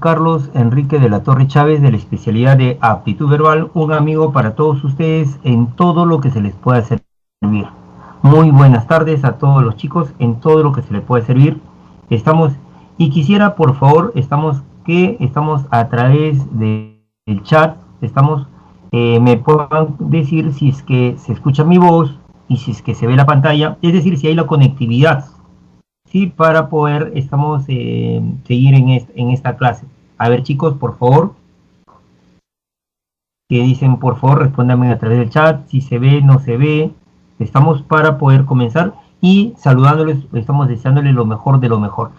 Carlos Enrique de la Torre Chávez, de la especialidad de aptitud verbal, un amigo para todos ustedes en todo lo que se les pueda servir. Muy buenas tardes a todos los chicos en todo lo que se les pueda servir. Y quisiera, por favor, estamos a través del chat, me puedan decir si es que se escucha mi voz y si es que se ve la pantalla, es decir, si hay la conectividad. Sí, para poder seguir en esta clase. A ver, chicos, por favor, que dicen, por favor, respóndanme a través del chat, si se ve, no se ve. Estamos para poder comenzar y saludándoles, estamos deseándoles lo mejor de lo mejor.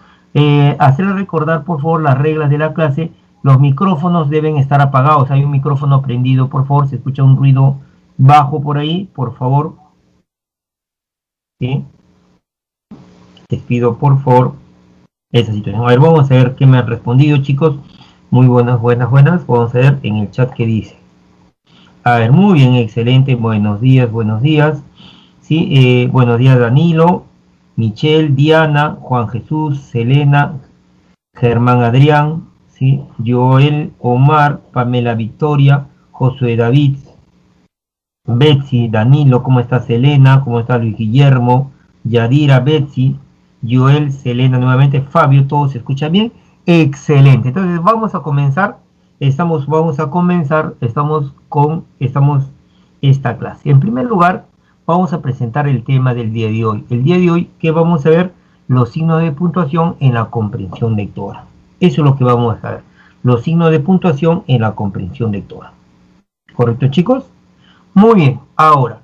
Hacerles recordar, por favor, las reglas de la clase. Los micrófonos deben estar apagados. Hay un micrófono prendido, por favor, se escucha un ruido bajo por ahí, por favor. ¿Sí? Les pido por favor esa situación. A ver, vamos a ver qué me han respondido, chicos. Muy buenas. Vamos a ver en el chat qué dice. A ver, muy bien, excelente. Buenos días. Sí, buenos días, Danilo, Michelle, Diana, Juan Jesús, Selena, Germán Adrián, ¿sí? Joel, Omar, Pamela Victoria, Josué David, Betsy, Danilo, ¿cómo está Selena? ¿Cómo está Luis Guillermo? Yadira, Betsy, Joel, Selena nuevamente, Fabio, ¿todo se escucha bien? Excelente. Entonces vamos a comenzar. Estamos con esta clase. En primer lugar, vamos a presentar el tema del día de hoy. El día de hoy, ¿qué vamos a ver? Los signos de puntuación en la comprensión lectora. Eso es lo que vamos a ver. Los signos de puntuación en la comprensión lectora. ¿Correcto, chicos? Muy bien. Ahora,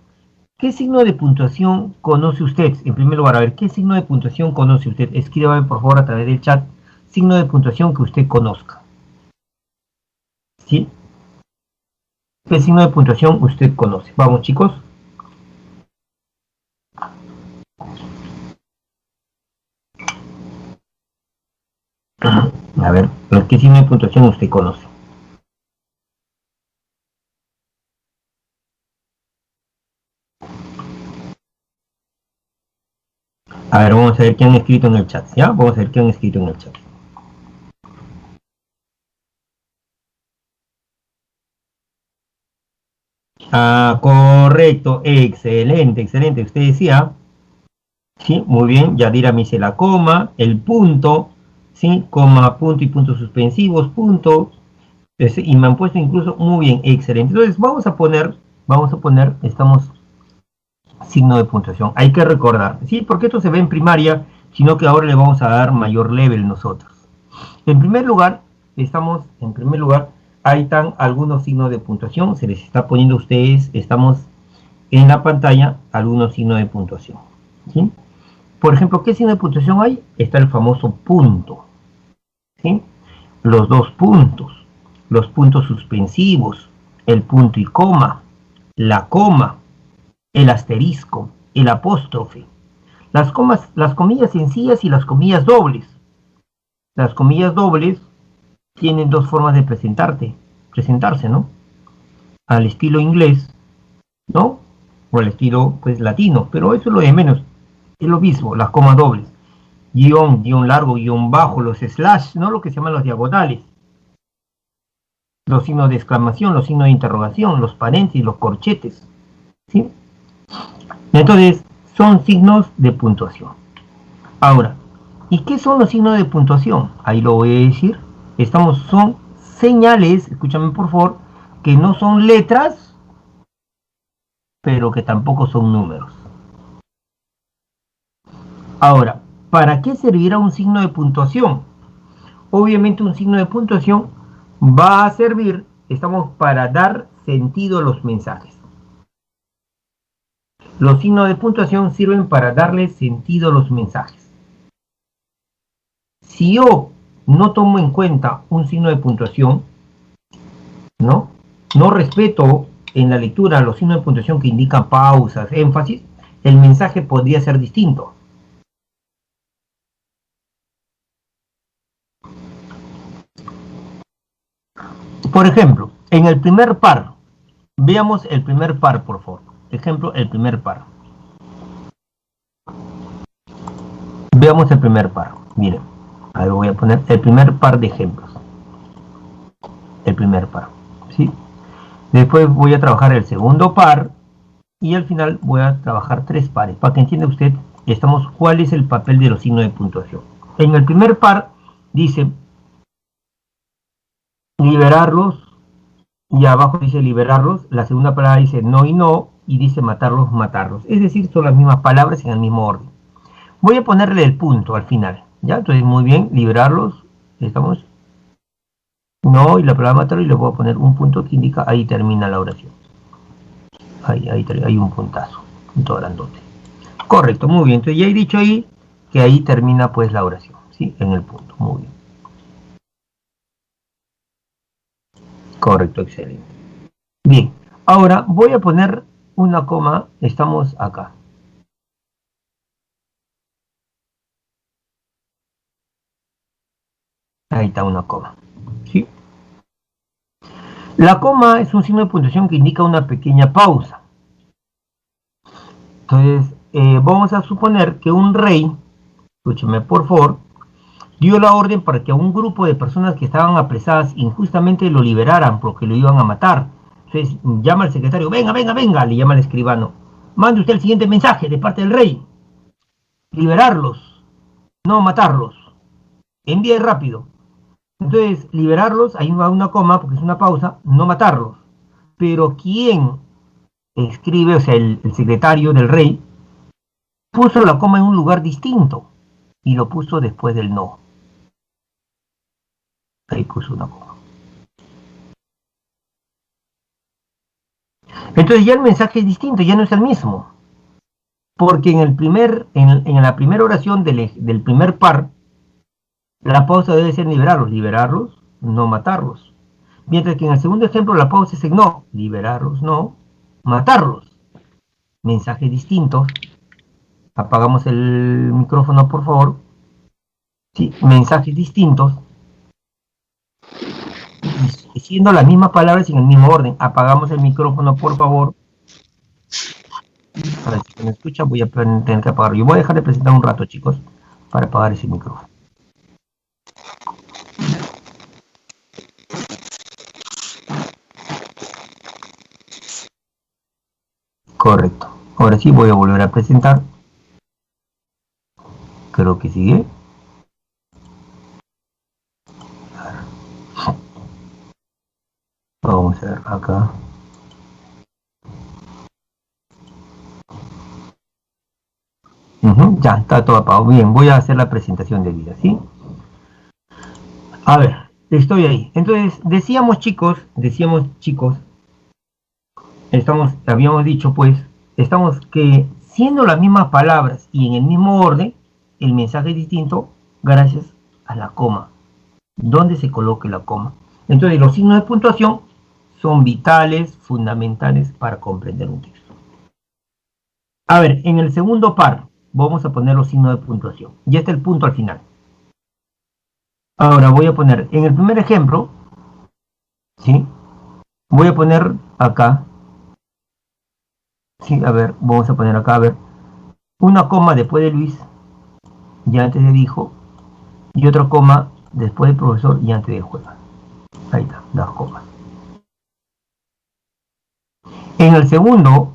¿qué signo de puntuación conoce usted? En primer lugar, a ver, ¿qué signo de puntuación conoce usted? Escríbame, por favor, a través del chat, signo de puntuación que usted conozca. ¿Sí? ¿Qué signo de puntuación usted conoce? Vamos, chicos. A ver, ¿qué signo de puntuación usted conoce? A ver, vamos a ver qué han escrito en el chat, ¿ya? Vamos a ver qué han escrito en el chat. Ah, correcto, excelente. Usted decía, sí, muy bien, Yadira me dice la coma, el punto, sí, coma, punto y puntos suspensivos, punto, y me han puesto incluso, muy bien, excelente. Entonces vamos a poner, estamos, signo de puntuación. Hay que recordar, sí, porque esto se ve en primaria, sino que ahora le vamos a dar mayor level nosotros. En primer lugar, ahí están algunos signos de puntuación, se les está poniendo a ustedes, estamos en la pantalla, algunos signos de puntuación, ¿sí? Por ejemplo, ¿qué signo de puntuación hay? Está el famoso punto, ¿sí? Los dos puntos, los puntos suspensivos, el punto y coma, la coma, el asterisco, el apóstrofe, las comillas sencillas y las comillas dobles. Las comillas dobles tienen dos formas de presentarse, ¿no? Al estilo inglés, ¿no? O al estilo, pues, latino, pero eso es lo de menos. Es lo mismo, las comas dobles. Guión, guión largo, guión bajo, los slash, ¿no? Lo que se llaman los diagonales. Los signos de exclamación, los signos de interrogación, los paréntesis, los corchetes, ¿sí? Entonces, son signos de puntuación. Ahora, ¿y qué son los signos de puntuación? Ahí lo voy a decir. Son señales, escúchame por favor, que no son letras, pero que tampoco son números. Ahora, ¿para qué servirá un signo de puntuación? Obviamente un signo de puntuación va a servir, para dar sentido a los mensajes. Los signos de puntuación sirven para darle sentido a los mensajes. Si yo no tomo en cuenta un signo de puntuación, no respeto en la lectura los signos de puntuación que indican pausas, énfasis, el mensaje podría ser distinto. Por ejemplo, en el primer par, veamos el primer par, por favor. Ejemplo, el primer par. Veamos el primer par. Miren, ahí voy a poner el primer par de ejemplos. el primer par, ¿sí? Después voy a trabajar el segundo par y al final voy a trabajar 3 pares, para que entienda usted, cuál es el papel de los signos de puntuación. En el primer par dice liberarlos, y abajo dice liberarlos, la segunda palabra dice no y no, y dice matarlos, matarlos. Es decir, son las mismas palabras en el mismo orden. Voy a ponerle el punto al final, ¿ya? Entonces, muy bien, liberarlos, estamos, no, y la palabra matarlos, y le voy a poner un punto que indica, ahí termina la oración. Ahí hay un puntazo, un todo grandote. Correcto, muy bien, entonces ya he dicho ahí, que ahí termina pues la oración, ¿sí? En el punto, muy bien. Correcto, excelente. Bien, ahora voy a poner una coma, estamos acá. Ahí está una coma, ¿sí? La coma es un signo de puntuación que indica una pequeña pausa. Entonces, vamos a suponer que un rey, escúcheme por favor, dio la orden para que a un grupo de personas que estaban apresadas injustamente lo liberaran porque lo iban a matar. Entonces llama al secretario, venga, venga, venga, le llama al escribano, mande usted el siguiente mensaje de parte del rey: liberarlos, no matarlos, envíe rápido. Entonces, liberarlos, ahí va una coma porque es una pausa, no matarlos. Pero ¿quién escribe, o sea, el secretario del rey, puso la coma en un lugar distinto y lo puso después del no? Ahí puso una coma. Entonces ya el mensaje es distinto, ya no es el mismo. Porque en la primera oración del primer par, la pausa debe ser liberarlos, no matarlos. Mientras que en el segundo ejemplo la pausa es en no, liberarlos, no, matarlos. Mensajes distintos. Apagamos el micrófono, por favor. Sí, mensajes distintos. Y siendo las mismas palabras en el mismo orden. Apagamos el micrófono, por favor. A ver si me escucha, voy a tener que apagarlo. Yo voy a dejar de presentar un rato, chicos, para apagar ese micrófono. Correcto. Ahora sí voy a volver a presentar. Creo que sigue. Vamos a ver acá. Ya, está todo apagado. Bien, voy a hacer la presentación de vida, ¿sí? A ver, estoy ahí. Entonces, decíamos chicos, habíamos dicho pues, estamos que siendo las mismas palabras y en el mismo orden, el mensaje es distinto gracias a la coma. ¿Dónde se coloque la coma? Entonces, los signos de puntuación son vitales, fundamentales para comprender un texto. A ver, en el segundo par, vamos a poner los signos de puntuación. Ya está el punto al final. Ahora voy a poner, en el primer ejemplo, ¿sí? Voy a poner acá, sí, a ver, vamos a poner acá, a ver, una coma después de Luis, y antes de dijo, y otra coma después del profesor y antes de juega. Ahí está, las comas. En el segundo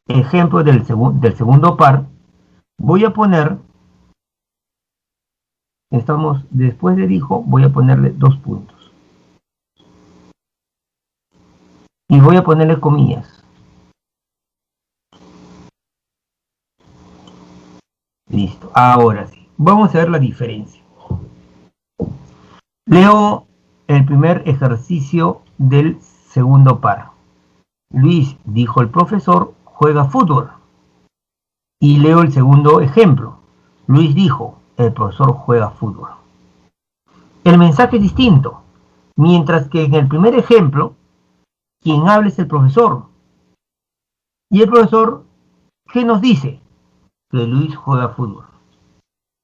ejemplo del segundo par, voy a poner, estamos después de dijo, voy a ponerle 2 puntos. Y voy a ponerle comillas. Listo, ahora sí. Vamos a ver la diferencia. Leo el primer ejercicio del segundo par. Luis, dijo el profesor, juega fútbol. Y leo el segundo ejemplo. Luis dijo, el profesor juega fútbol. El mensaje es distinto. Mientras que en el primer ejemplo, quien habla es el profesor. Y el profesor, ¿qué nos dice? Que Luis juega fútbol.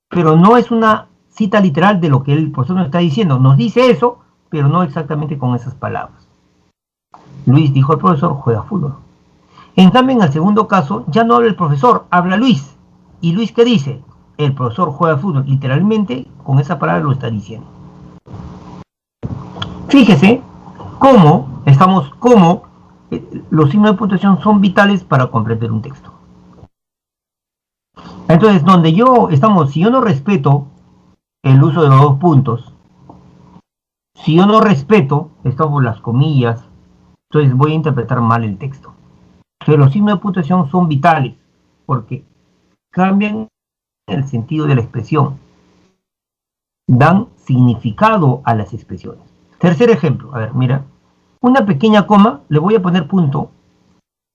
Pero no es una cita literal de lo que el profesor nos está diciendo. Nos dice eso, pero no exactamente con esas palabras. Luis dijo al profesor, juega fútbol. En cambio, en el segundo caso, ya no habla el profesor, habla Luis. ¿Y Luis qué dice? El profesor juega fútbol. Literalmente, con esa palabra lo está diciendo. Fíjese cómo los signos de puntuación son vitales para comprender un texto. Entonces, si yo no respeto el uso de los dos puntos, si yo no respeto, las comillas, entonces voy a interpretar mal el texto. Entonces los signos de puntuación son vitales porque cambian el sentido de la expresión, dan significado a las expresiones. Tercer ejemplo, a ver, mira, una pequeña coma, le voy a poner punto,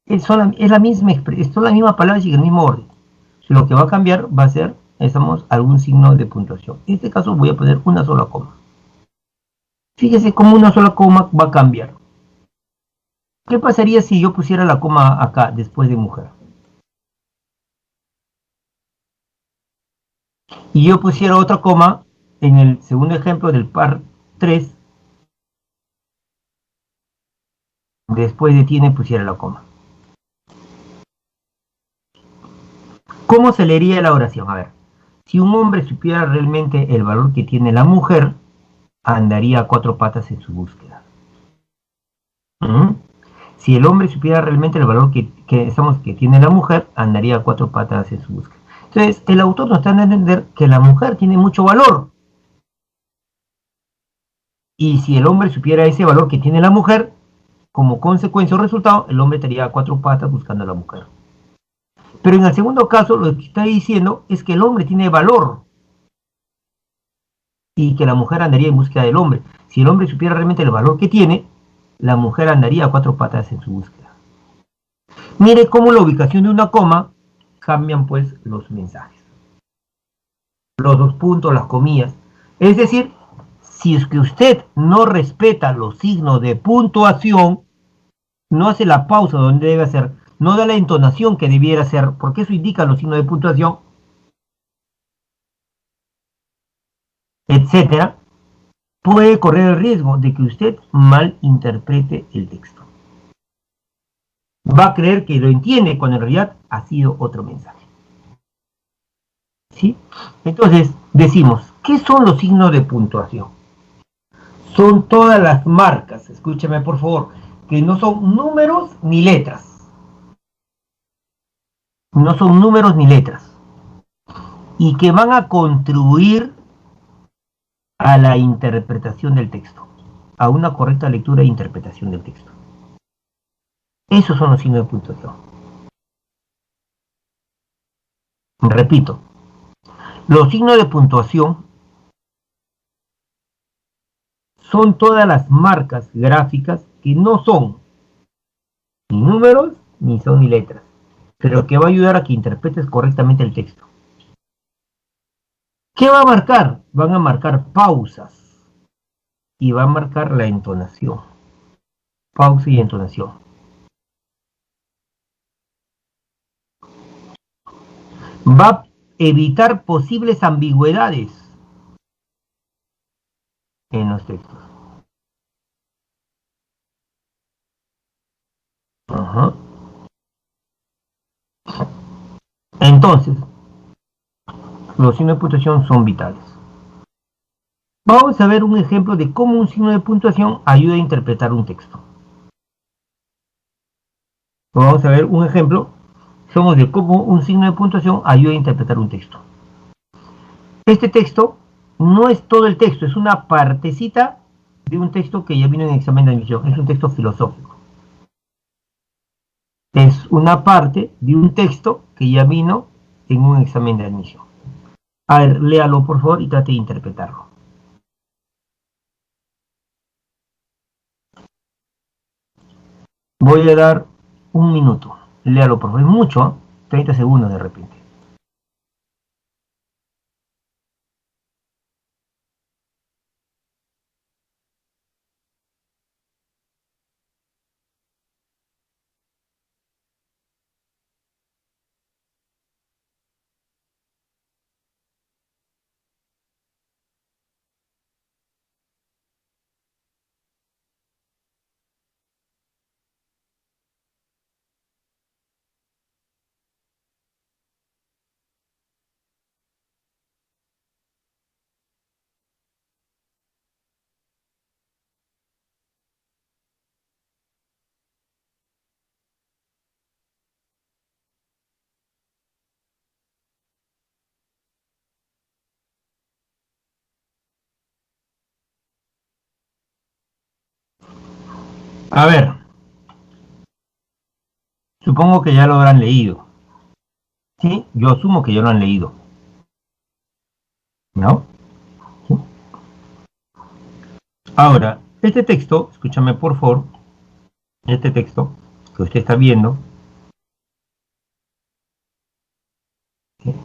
es la misma palabra y en el mismo orden. Lo que va a cambiar va a ser, algún signo de puntuación. En este caso voy a poner una sola coma. Fíjese cómo una sola coma va a cambiar. ¿Qué pasaría si yo pusiera la coma acá, después de mujer? Y yo pusiera otra coma en el segundo ejemplo del par 3, después de tiene pusiera la coma. ¿Cómo se leería la oración? A ver, si un hombre supiera realmente el valor que tiene la mujer, andaría a cuatro patas en su búsqueda. ¿Mm? Si el hombre supiera realmente el valor que tiene la mujer, andaría a cuatro patas en su búsqueda. Entonces, el autor nos está dando a entender que la mujer tiene mucho valor. Y si el hombre supiera ese valor que tiene la mujer, como consecuencia o resultado, el hombre estaría a cuatro patas buscando a la mujer. Pero en el segundo caso, lo que está diciendo es que el hombre tiene valor y que la mujer andaría en búsqueda del hombre. Si el hombre supiera realmente el valor que tiene, la mujer andaría a cuatro patas en su búsqueda. Mire cómo la ubicación de una coma cambian pues los mensajes. Los dos puntos, las comillas. Es decir, si es que usted no respeta los signos de puntuación, no hace la pausa donde debe hacer, no da la entonación que debiera hacer, porque eso indica los signos de puntuación, etcétera, puede correr el riesgo de que usted malinterprete el texto. Va a creer que lo entiende cuando en realidad ha sido otro mensaje. ¿Sí? Entonces, decimos, ¿qué son los signos de puntuación? Son todas las marcas, escúcheme por favor, que no son números ni letras. No son números ni letras. Y que van a contribuir a la interpretación del texto, a una correcta lectura e interpretación del texto. Esos son los signos de puntuación. Repito, los signos de puntuación son todas las marcas gráficas que no son ni números ni son ni letras, pero que va a ayudar a que interpretes correctamente el texto. ¿Qué va a marcar? Van a marcar pausas y va a marcar la entonación. Pausa y entonación. Va a evitar posibles ambigüedades en los textos. Ajá. Entonces, los signos de puntuación son vitales. Vamos a ver un ejemplo de cómo un signo de puntuación ayuda a interpretar un texto. Vamos a ver un ejemplo de cómo un signo de puntuación ayuda a interpretar un texto. Este texto no es todo el texto, es una partecita de un texto que ya vino en examen de admisión. Es un texto filosófico. Es una parte de un texto que ya vino en un examen de admisión. A ver, léalo por favor y trate de interpretarlo. Voy a dar un minuto. Léalo por favor. Es mucho, ¿eh? 30 segundos de repente. A ver, supongo que ya lo habrán leído. ¿Sí? Yo asumo que ya lo han leído. ¿No? ¿Sí? Ahora, este texto, escúchame por favor, este texto que usted está viendo, ¿sí?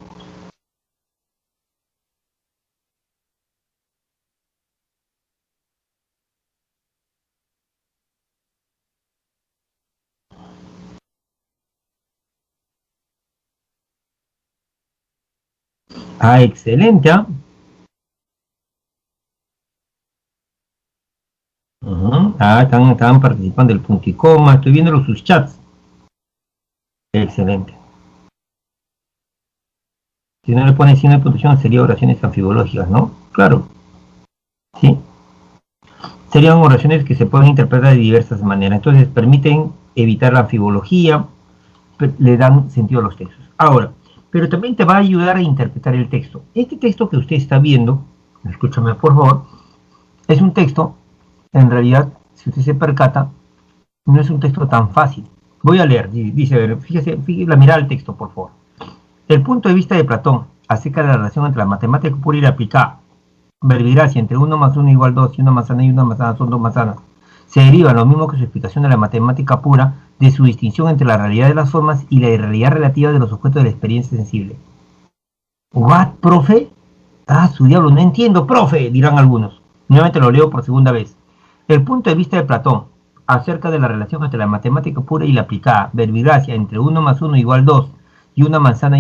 Ah, excelente. ¿Ah? Ah, están participando del punto y coma. Estoy viendo sus chats. Excelente. Si no le pone signo de puntuación, sería oraciones anfibológicas, ¿no? Claro. Sí. Serían oraciones que se pueden interpretar de diversas maneras. Entonces, permiten evitar la anfibología, le dan sentido a los textos. Ahora, pero también te va a ayudar a interpretar el texto. Este texto que usted está viendo, escúchame por favor, es un texto, en realidad, si usted se percata, no es un texto tan fácil. Voy a leer, dice, fíjese la mirada al texto, por favor. El punto de vista de Platón acerca de la relación entre la matemática pura y la aplicada, verbigracia entre 1 más 1 igual 2 y una manzana y una manzana son dos manzanas, se deriva lo mismo que su explicación de la matemática pura de su distinción entre la realidad de las formas y la irrealidad relativa de los objetos de la experiencia sensible. ¿What, profe? Ah, su diablo, no entiendo, profe, dirán algunos. Nuevamente lo leo por segunda vez. El punto de vista de Platón acerca de la relación entre la matemática pura y la aplicada, verbigracia entre 1 más 1 igual 2 y una manzana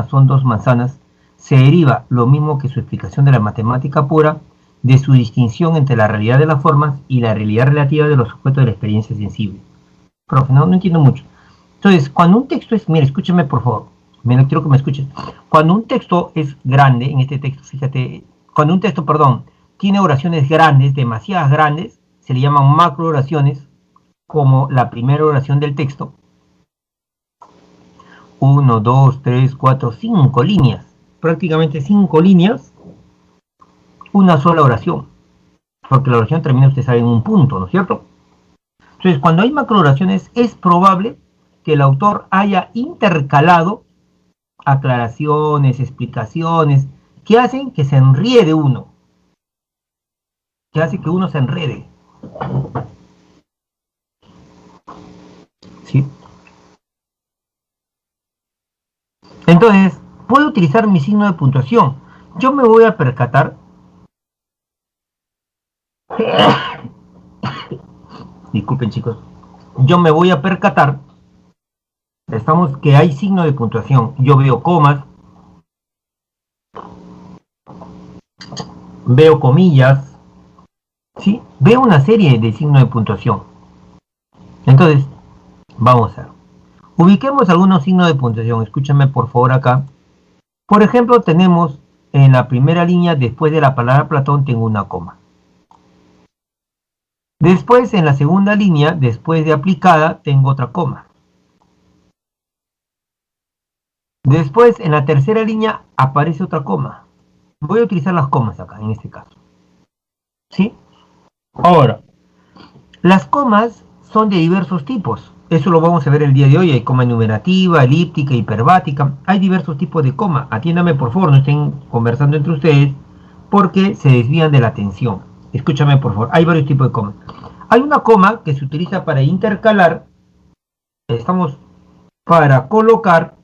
son dos manzanas, se deriva lo mismo que su explicación de la matemática pura de su distinción entre la realidad de las formas y la realidad relativa de los objetos de la experiencia sensible. Profe, no entiendo mucho. Entonces, cuando un texto es, mira, escúcheme por favor, mira, quiero que me escuches. Cuando un texto es grande, en este texto, fíjate, cuando un texto, perdón, tiene oraciones grandes, demasiadas grandes, se le llaman macro oraciones, como la primera oración del texto. 1, 2, 3, 4, 5 líneas, prácticamente 5 líneas, una sola oración, porque la oración termina, usted sabe, en un punto, ¿no es cierto? Entonces, cuando hay macrooraciones, es probable que el autor haya intercalado aclaraciones, explicaciones, que hacen que se enriede uno, que hace que uno se enrede. ¿Sí? Entonces, puedo utilizar mi signo de puntuación. Yo me voy a percatar, disculpen chicos, yo me voy a percatar, estamos que hay signo de puntuación. Yo veo comas, veo comillas, ¿sí? Veo una serie de signos de puntuación. Entonces, vamos a ver. Ubiquemos algunos signos de puntuación. Escúchame por favor acá. Por ejemplo, tenemos en la primera línea, después de la palabra Platón, tengo una coma. Después, en la segunda línea, después de aplicada, tengo otra coma. Después, en la tercera línea, aparece otra coma. Voy a utilizar las comas acá, en este caso. ¿Sí? Ahora, las comas son de diversos tipos. Eso lo vamos a ver el día de hoy. Hay coma enumerativa, elíptica, hiperbática. Hay diversos tipos de coma. Atiéndame por favor, no estén conversando entre ustedes porque se desvían de la atención. Escúchame por favor. Hay varios tipos de comas. Hay una coma que se utiliza para intercalar. Estamos para colocar.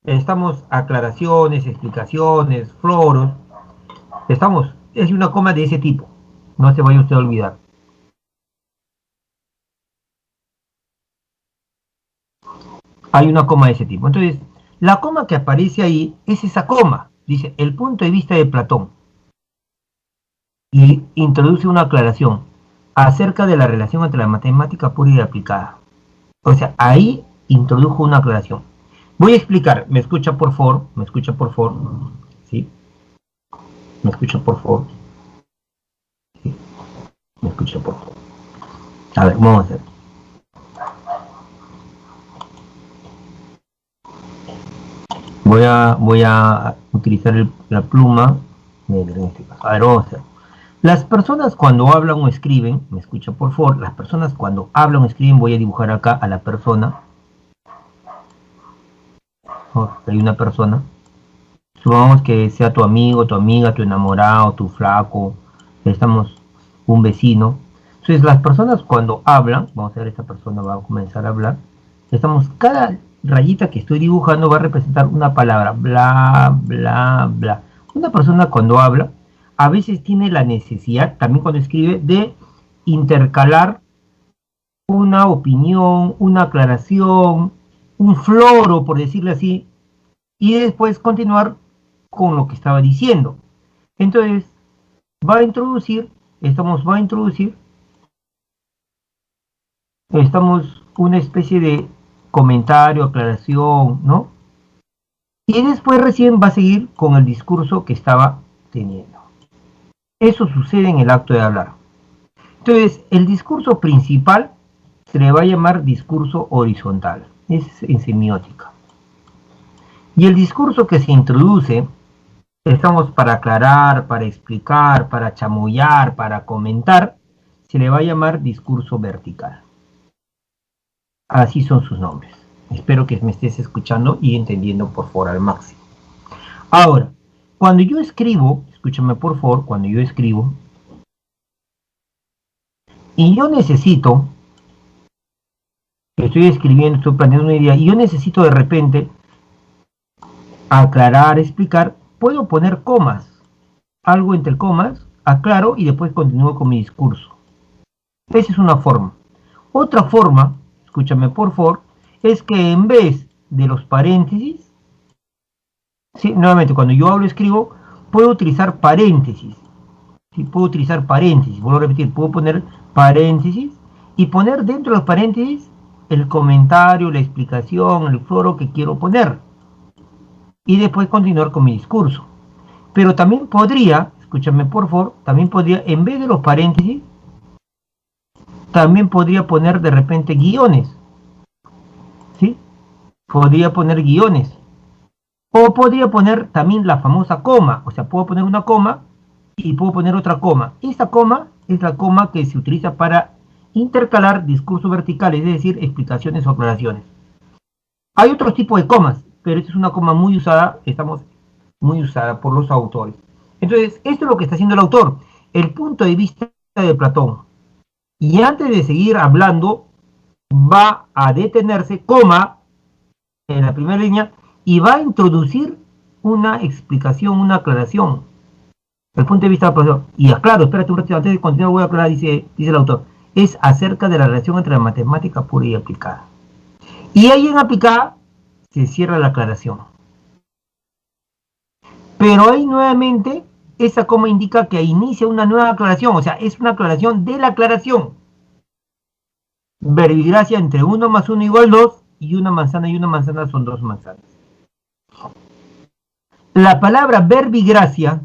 Estamos aclaraciones, explicaciones, floros. Es una coma de ese tipo. No se vaya usted a olvidar. Hay una coma de ese tipo. Entonces, la coma que aparece ahí es esa coma. Dice, el punto de vista de Platón. Y introduce una aclaración acerca de la relación entre la matemática pura y la aplicada. O sea, ahí introdujo una aclaración. Voy a explicar. ¿Me escucha por favor? ¿Me escucha por favor? ¿Sí? ¿Me escucha por favor? ¿Sí? ¿Me escucha por favor? A ver, vamos a hacer. Voy a utilizar la pluma negra en este caso. A ver, vamos a hacer. Las personas cuando hablan o escriben, me escucha por favor, las personas cuando hablan o escriben, voy a dibujar acá a la persona. Hay una persona. Supongamos que sea tu amigo, tu amiga, tu enamorado, tu flaco, estamos un vecino. Entonces las personas cuando hablan, vamos a ver, esta persona va a comenzar a hablar, estamos, cada rayita que estoy dibujando va a representar una palabra, bla, bla, bla. Una persona cuando habla, a veces tiene la necesidad, también cuando escribe, de intercalar una opinión, una aclaración, un floro, por decirlo así, y después continuar con lo que estaba diciendo. Entonces, va a introducir una especie de comentario, aclaración, ¿no? Y después recién va a seguir con el discurso que estaba teniendo. Eso sucede en el acto de hablar. Entonces, el discurso principal se le va a llamar discurso horizontal. Es en semiótica. Y el discurso que se introduce, estamos para aclarar, para explicar, para chamullar, para comentar, se le va a llamar discurso vertical. Así son sus nombres. Espero que me estés escuchando y entendiendo por favor al máximo. Ahora, cuando yo escribo, escúchame por favor, cuando yo escribo, y yo necesito, estoy escribiendo, estoy planteando una idea, y yo necesito de repente aclarar, explicar, puedo poner comas, algo entre comas, aclaro y después continúo con mi discurso. Esa es una forma. Otra forma, escúchame por favor, es que en vez de los paréntesis, ¿sí? Nuevamente cuando yo hablo escribo, puedo utilizar paréntesis. ¿Sí? Puedo utilizar paréntesis, vuelvo a repetir, puedo poner paréntesis y poner dentro de los paréntesis el comentario, la explicación, el foro que quiero poner. Y después continuar con mi discurso. Pero también podría, escúchame por favor, también podría, en vez de los paréntesis, también podría poner de repente guiones. ¿Sí? Podría poner guiones. O podría poner también la famosa coma. O sea, puedo poner una coma y puedo poner otra coma. Esta coma es la coma que se utiliza para intercalar discursos verticales, es decir, explicaciones o aclaraciones. Hay otros tipos de comas, pero esta es una coma muy usada, muy usada por los autores. Entonces, esto es lo que está haciendo el autor, el punto de vista de Platón. Y antes de seguir hablando, va a detenerse, coma, en la primera línea, y va a introducir una explicación, una aclaración. El punto de vista del profesor. Y aclaro, espérate un ratito, antes de continuar voy a aclarar, dice el autor. Es acerca de la relación entre la matemática pura y aplicada. Y ahí en aplicada se cierra la aclaración. Pero ahí nuevamente, esa coma indica que inicia una nueva aclaración, o sea, es una aclaración de la aclaración. Verbigracia entre 1 más 1 igual 2 y una manzana son 2 manzanas. La palabra verbigracia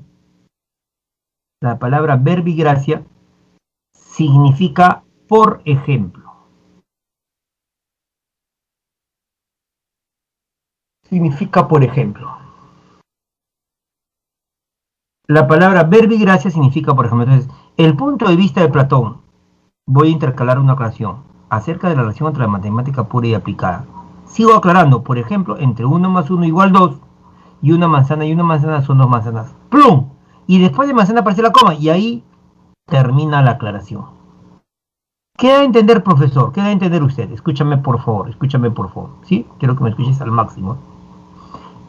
significa por ejemplo. Significa por ejemplo. La palabra verbigracia significa por ejemplo. Entonces, el punto de vista de Platón, voy a intercalar una aclaración acerca de la relación entre la matemática pura y aplicada. Sigo aclarando, por ejemplo, entre 1 más 1 igual 2 y una manzana son 2 manzanas. ¡Plum! Y después de manzana aparece la coma y ahí termina la aclaración. ¿Qué da a entender, profesor? ¿Qué da a entender usted? Escúchame por favor, ¿sí? Quiero que me escuches al máximo.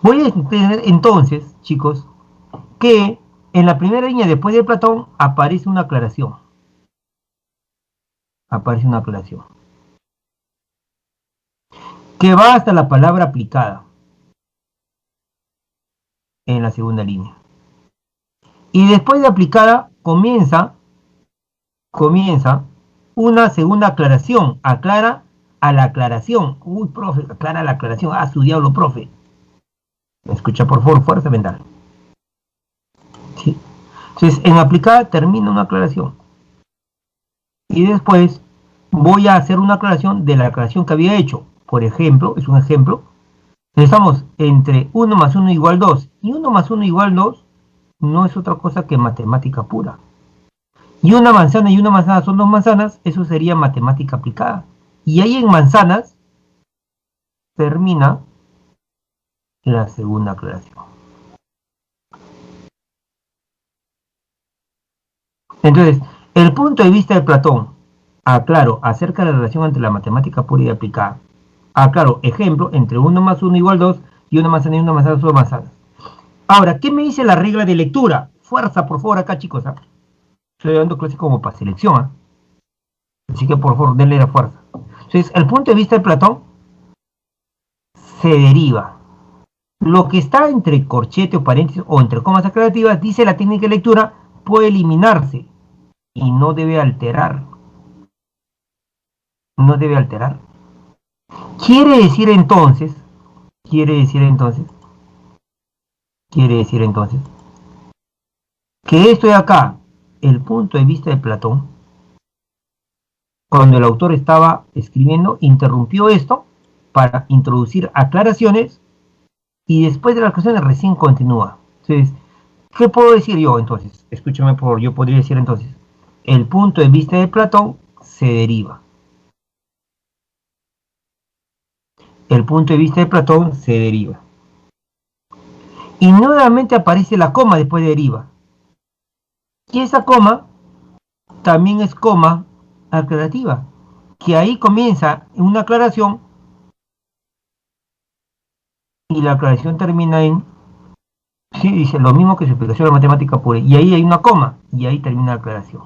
Voy a entender entonces, chicos, que en la primera línea después de Platón aparece una aclaración. Que va hasta la palabra aplicada en la segunda línea. Y después de aplicada comienza una segunda aclaración. Aclara a la aclaración. Uy, profe, aclara la aclaración. Ah, su diablo, profe. Escucha, por favor, fuerza mental. ¿Sí? Entonces, en aplicada termina una aclaración. Y después voy a hacer una aclaración de la aclaración que había hecho. Por ejemplo, es un ejemplo. Estamos entre 1 más 1 igual 2. Y 1 más 1 igual 2 no es otra cosa que matemática pura. y una manzana son dos manzanas, eso sería matemática aplicada. Y ahí en manzanas termina la segunda aclaración. Entonces, el punto de vista de Platón, aclaro, acerca de la relación entre la matemática pura y aplicada. Aclaro, ejemplo, entre 1 más 1 igual 2 y una manzana son dos manzanas. Ahora, ¿qué me dice la regla de lectura? Fuerza, por favor, acá, chicos. Estoy dando clase como para selección. Así que, por favor, denle la fuerza. Entonces, el punto de vista de Platón se deriva. Lo que está entre corchete o paréntesis o entre comas aclarativas, dice la técnica de lectura, puede eliminarse y no debe alterar. No debe alterar. Quiere decir entonces que esto de acá, el punto de vista de Platón, cuando el autor estaba escribiendo, interrumpió esto para introducir aclaraciones y después de las aclaraciones recién continúa. Entonces, ¿qué puedo decir yo entonces? Escúchame por favor, yo podría decir entonces, el punto de vista de Platón se deriva. El punto de vista de Platón se deriva. Y nuevamente aparece la coma después de deriva. Y esa coma también es coma aclarativa, que ahí comienza una aclaración y la aclaración termina en, sí, dice lo mismo que su explicación de matemática pura, y ahí hay una coma, y ahí termina la aclaración.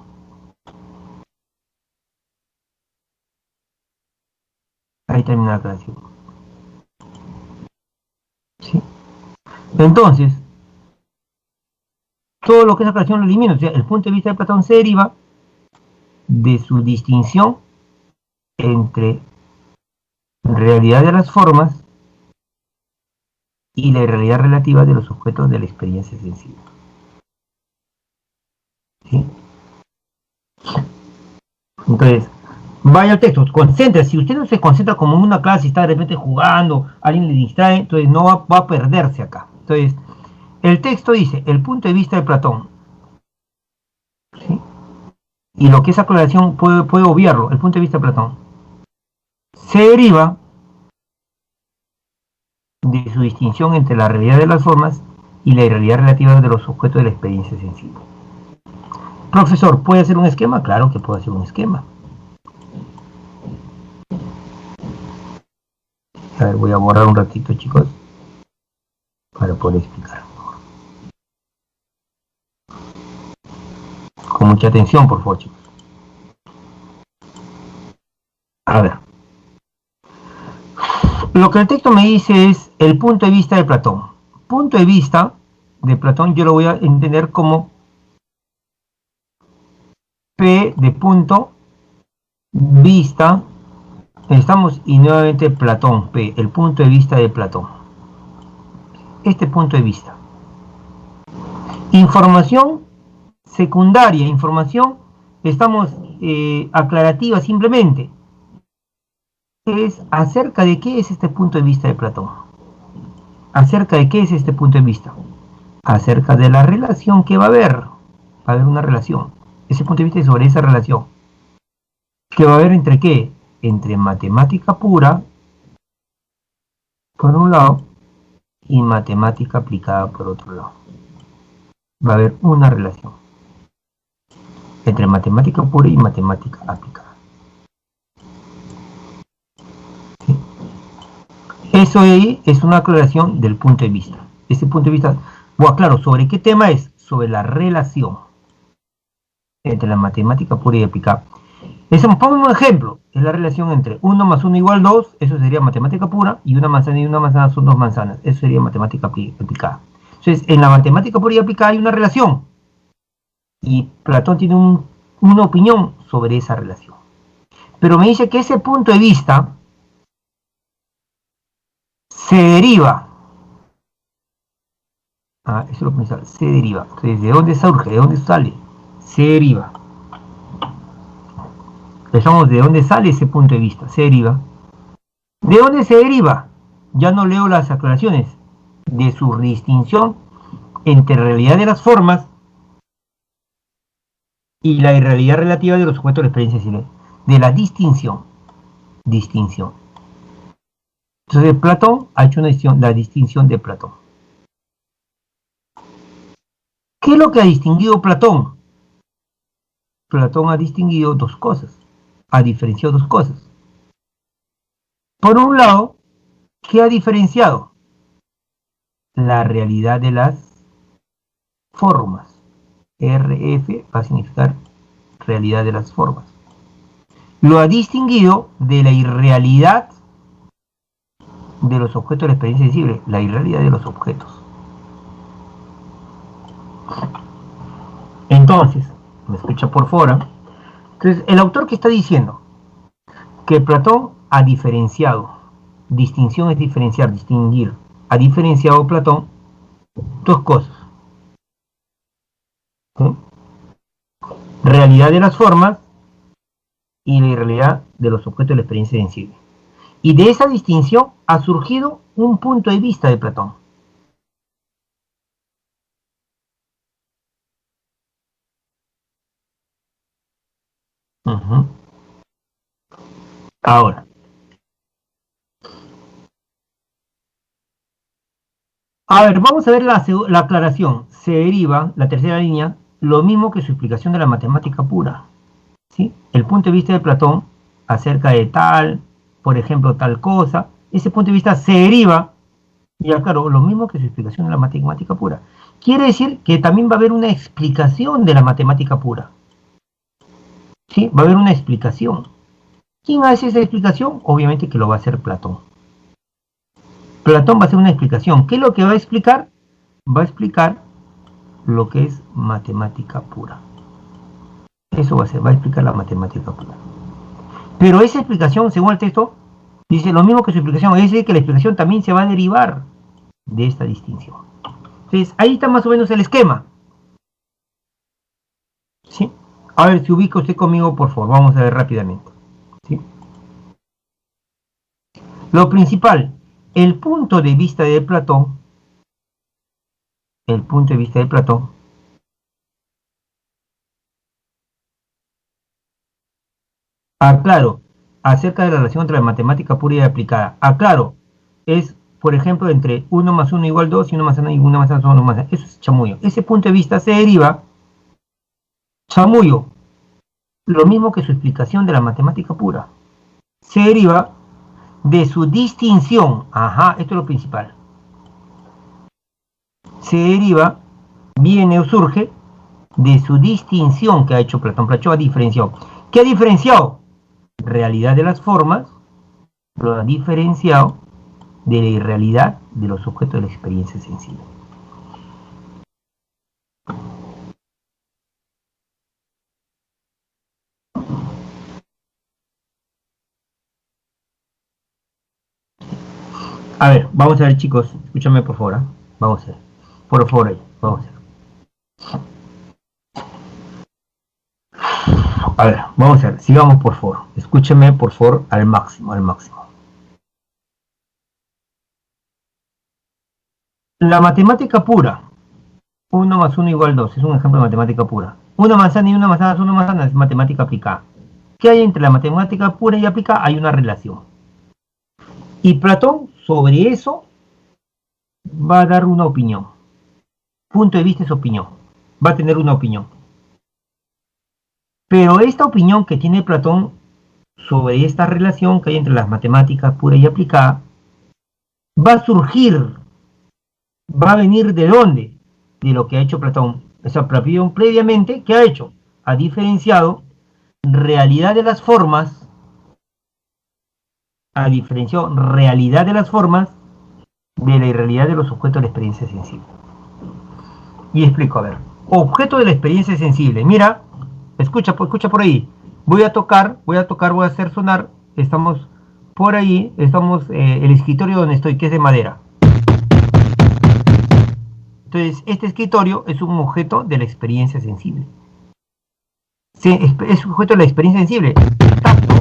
Ahí termina la aclaración. ¿Sí? Entonces, todo lo que es aclaración lo elimino, o sea, el punto de vista de Platón se deriva de su distinción entre realidad de las formas y la realidad relativa de los objetos de la experiencia sensible. ¿Sí? Entonces, vaya al texto, concentra. Si usted no se concentra como en una clase y está de repente jugando, alguien le distrae, entonces no va a perderse acá. Entonces, el texto dice, el punto de vista de Platón, ¿sí? Y lo que esa aclaración puede obviarlo, el punto de vista de Platón, se deriva de su distinción entre la realidad de las formas y la irrealidad relativa de los objetos de la experiencia sensible. Profesor, ¿puede hacer un esquema? Claro que puede hacer un esquema. A ver, voy a borrar un ratito, chicos, para poder explicar. Con mucha atención, por favor, chicos. A ver. Lo que el texto me dice es el punto de vista de Platón. Punto de vista de Platón yo lo voy a entender como P de punto vista. Estamos y nuevamente Platón, P, el punto de vista de Platón. Este punto de vista. Información secundaria, información, estamos aclarativa simplemente. Es acerca de qué es este punto de vista de Platón. ¿Acerca de qué es este punto de vista? Acerca de la relación que va a haber. Va a haber una relación. Ese punto de vista es sobre esa relación. ¿Que va a haber entre qué? Entre matemática pura, por un lado, y matemática aplicada por otro lado. Va a haber una relación entre matemática pura y matemática aplicada. ¿Sí? Eso ahí es una aclaración del punto de vista. Ese punto de vista, bueno, claro, ¿sobre qué tema es? Sobre la relación entre la matemática pura y aplicada. Pongamos un ejemplo, es la relación entre 1 más 1 igual 2, eso sería matemática pura, y una manzana son dos manzanas, eso sería matemática aplicada. Entonces, en la matemática pura y aplicada hay una relación, y Platón tiene una opinión sobre esa relación. Pero me dice que ese punto de vista se deriva. Eso es lo que me sale, se deriva. Entonces, ¿de dónde surge? ¿De dónde sale? Se deriva. Pensamos de dónde sale ese punto de vista, se deriva. ¿De dónde se deriva? Ya no leo las aclaraciones. De su distinción entre realidad de las formas y la irrealidad relativa de los sujetos de la experiencia sensible. De la distinción. Distinción. Entonces Platón ha hecho una distinción, la distinción de Platón. ¿Qué es lo que ha distinguido Platón? Platón ha distinguido dos cosas, ha diferenciado dos cosas. Por un lado, ¿qué ha diferenciado? La realidad de las formas. RF va a significar realidad de las formas. Lo ha distinguido de la irrealidad de los objetos de la experiencia sensible, la irrealidad de los objetos. Entonces, me escucha por fuera. Entonces, el autor que está diciendo que Platón ha diferenciado, distinción es diferenciar, distinguir, ha diferenciado Platón dos cosas. ¿Sí? Realidad de las formas y la irrealidad de los objetos de la experiencia sensible. Y de esa distinción ha surgido un punto de vista de Platón. Ahora, a ver, vamos a ver la aclaración. Se deriva, la tercera línea, lo mismo que su explicación de la matemática pura. ¿Sí? El punto de vista de Platón acerca de tal, por ejemplo, tal cosa, ese punto de vista se deriva, ya claro, lo mismo que su explicación de la matemática pura. Quiere decir que también va a haber una explicación de la matemática pura. ¿Sí? Va a haber una explicación. ¿Quién hace esa explicación? Obviamente que lo va a hacer Platón. Platón va a hacer una explicación. ¿Qué es lo que va a explicar? Va a explicar lo que es matemática pura. Eso va a explicar la matemática pura. Pero esa explicación, según el texto, dice lo mismo que su explicación. Es decir, que la explicación también se va a derivar de esta distinción. Entonces, ahí está más o menos el esquema. ¿Sí? A ver, si ubica usted conmigo, por favor. Vamos a ver rápidamente. ¿Sí? Lo principal, el punto de vista de Platón, aclaro, acerca de la relación entre la matemática pura y aplicada. Aclaro, es, por ejemplo, entre 1 más 1 igual 2 y 1 más 1 y 1 más 1 1 más 1. Eso es chamullo. Ese punto de vista se deriva, chamullo, lo mismo que su explicación de la matemática pura. Se deriva de su distinción. Ajá, esto es lo principal. Se deriva, viene o surge de su distinción que ha hecho Platón. Platón ha diferenciado. ¿Qué ha diferenciado? Realidad de las formas, lo ha diferenciado de la irrealidad de los objetos de la experiencia sensible. A ver, vamos a ver, chicos, escúchame por favor. Vamos a ver, por favor ahí, vamos a ver. A ver, vamos a ver, sigamos por favor. Escúcheme por favor al máximo, al máximo. La matemática pura, 1 más 1 igual 2, es un ejemplo de matemática pura. Una manzana y una manzana es una manzana, es matemática aplicada. ¿Qué hay entre la matemática pura y aplicada? Hay una relación. Y Platón sobre eso va a dar una opinión. Punto de vista es opinión. Va a tener una opinión. Pero esta opinión que tiene Platón sobre esta relación que hay entre las matemáticas pura y aplicada va a surgir, va a venir ¿de dónde? De lo que ha hecho Platón. Esa Platón previamente, ¿qué ha hecho? Ha diferenciado realidad de las formas, ha diferenciado realidad de las formas de la irrealidad de los objetos de la experiencia sensible. Y explico, a ver. Objeto de la experiencia sensible. Mira, escucha por ahí. Voy a hacer sonar. Estamos por ahí, el escritorio donde estoy, que es de madera. Entonces, este escritorio es un objeto de la experiencia sensible. Sí, es un objeto de la experiencia sensible. El tacto,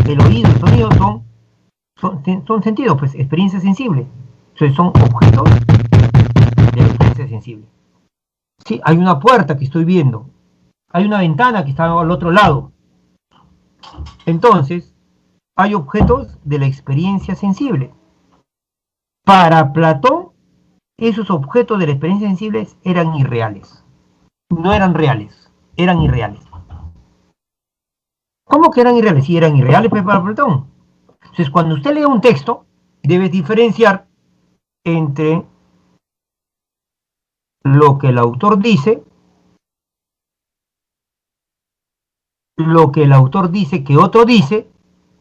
el oído, el sonido son sentidos, pues, experiencia sensible. Entonces, son objetos de la experiencia sensible. Sí, hay una puerta que estoy viendo. hay una ventana que está al otro lado. Entonces, hay objetos de la experiencia sensible. Para Platón, esos objetos de la experiencia sensible eran irreales. No eran reales, eran irreales. ¿Cómo que eran irreales? Sí, eran irreales para Platón. Entonces, cuando usted lee un texto, debe diferenciar entre lo que el autor dice, que otro dice,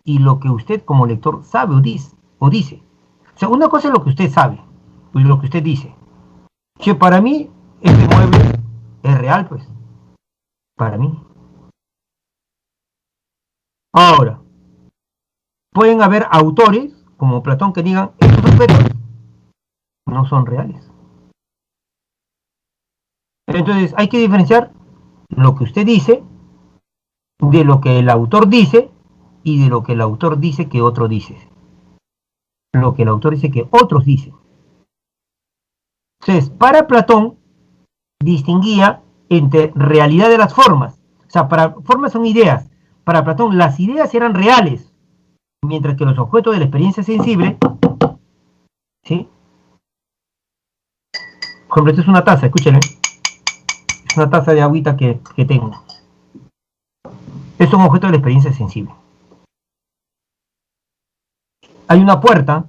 y lo que usted como lector sabe o dice. O sea, una cosa es lo que usted sabe, y lo que usted dice. Que para mí, este mueble es real, pues. Para mí. Ahora, pueden haber autores, como Platón, que digan, estos objetos no son reales. Entonces, hay que diferenciar lo que usted dice de lo que el autor dice y de lo que el autor dice que otro dice. Lo que el autor dice que otros dicen. Entonces, para Platón, distinguía entre realidad de las formas. O sea, para formas son ideas. Para Platón, las ideas eran reales, mientras que los objetos de la experiencia sensible, ¿sí? Por ejemplo, esta es una taza, escúchenme. Es una taza de agüita que tengo. Es un objeto de la experiencia sensible. Hay una puerta,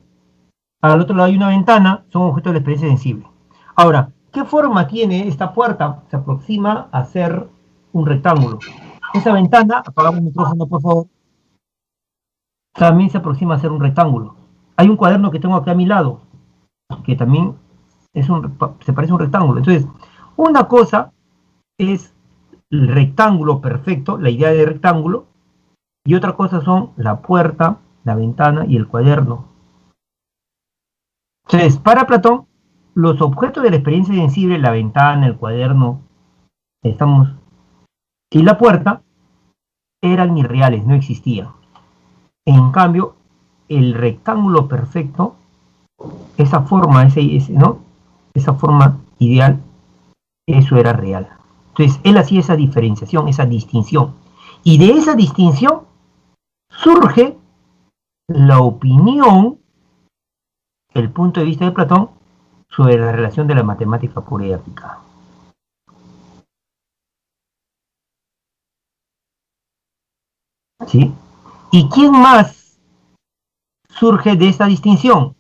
al otro lado hay una ventana, son objetos de la experiencia sensible. Ahora, ¿qué forma tiene esta puerta? Se aproxima a ser un rectángulo. Esa ventana, apagamos el micrófono por favor, también se aproxima a ser un rectángulo. Hay un cuaderno que tengo aquí a mi lado, que también se parece a un rectángulo. Entonces, una cosa es el rectángulo perfecto, la idea de rectángulo, y otra cosa son la puerta, la ventana y el cuaderno. Entonces, para Platón, los objetos de la experiencia sensible, la ventana, el cuaderno, y la puerta, eran irreales, no existían. En cambio, el rectángulo perfecto, esa forma, esa forma ideal, eso era real. Entonces, él hacía esa diferenciación, esa distinción. Y de esa distinción surge la opinión, el punto de vista de Platón, sobre la relación de la matemática pura y aplicada. ¿Sí? ¿Y quién más surge de esta distinción?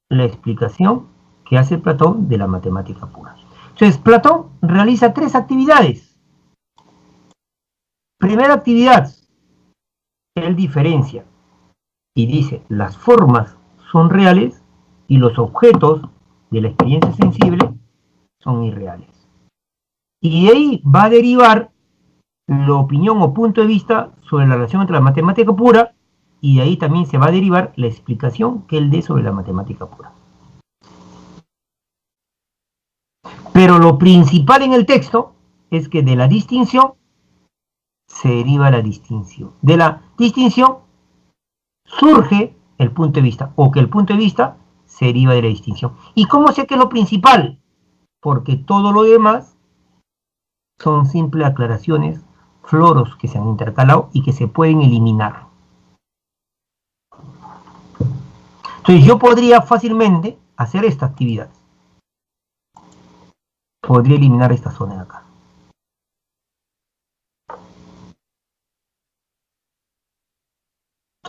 La explicación que hace Platón de la matemática pura. Entonces, Platón realiza 3 actividades. Primera actividad, él diferencia y dice, las formas son reales y los objetos de la experiencia sensible son irreales. Y de ahí va a derivar la opinión o punto de vista sobre la relación entre la matemática pura, y de ahí también se va a derivar la explicación que él dé sobre la matemática pura. Pero lo principal en el texto es que de la distinción se deriva la distinción. De la distinción surge el punto de vista, o que el punto de vista se deriva de la distinción. ¿Y cómo sé que es lo principal? Porque todo lo demás son simples aclaraciones, floros que se han intercalado y que se pueden eliminar. Entonces yo podría fácilmente hacer esta actividad. Podría eliminar esta zona de acá.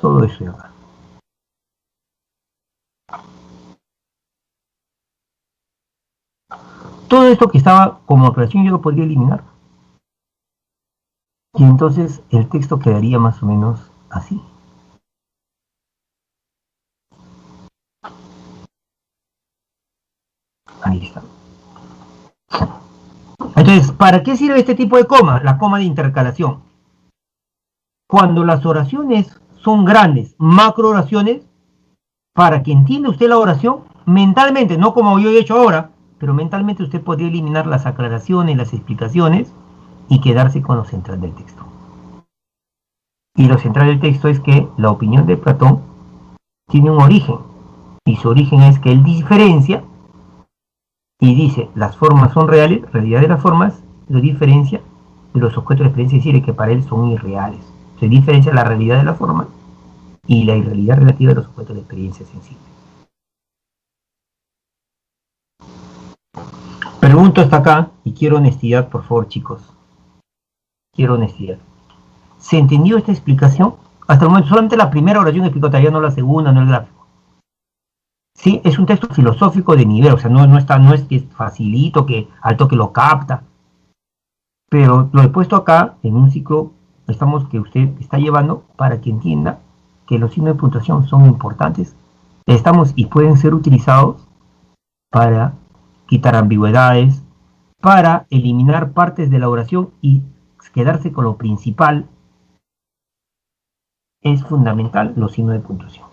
Todo eso de acá. Todo esto que estaba como aclaración yo lo podría eliminar. Y entonces el texto quedaría más o menos así. Ahí está. Entonces, ¿para qué sirve este tipo de coma? La coma de intercalación. Cuando las oraciones son grandes, macro oraciones, para que entienda usted la oración, mentalmente, no como yo he hecho ahora, pero mentalmente usted podría eliminar las aclaraciones, las explicaciones y quedarse con lo central del texto. Y lo central del texto es que la opinión de Platón tiene un origen, y su origen es que él diferencia y dice las formas son reales, realidad de las formas, lo diferencia de los objetos de experiencia visible que para él son irreales. Se diferencia la realidad de la forma y la irrealidad relativa de los objetos de experiencia sensible. Pregunto hasta acá y quiero honestidad, por favor, chicos. Quiero honestidad. ¿Se entendió esta explicación? Hasta el momento solamente la primera oración explicó, todavía no la segunda, no el gráfico. Sí, es un texto filosófico de nivel, o sea, no es que es facilito, que al toque lo capta. Pero lo he puesto acá en un ciclo que usted está llevando para que entienda que los signos de puntuación son importantes. Y pueden ser utilizados para quitar ambigüedades, para eliminar partes de la oración y quedarse con lo principal. Es fundamental los signos de puntuación.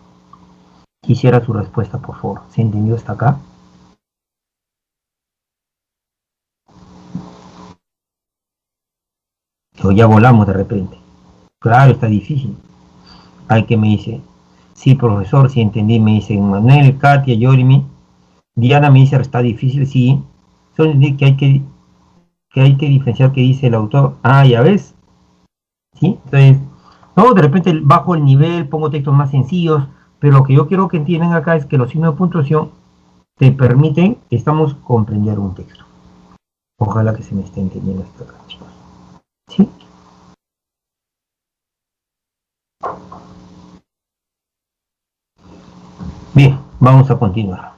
Quisiera su respuesta, por favor. ¿Se entendió hasta acá? O ya volamos de repente. Claro, está difícil. Hay que me dice, sí, profesor, sí entendí. Me dice Manuel, Katia, Yorimi. Diana me dice, está difícil, sí. Solo que hay que diferenciar qué dice el autor. Ah, ya ves. ¿Sí? Entonces, no, de repente bajo el nivel, pongo textos más sencillos, pero lo que yo quiero que entiendan acá es que los signos de puntuación te permiten, comprender un texto. Ojalá que se me esté entendiendo esto acá, chicos. ¿Sí? Bien, vamos a continuar.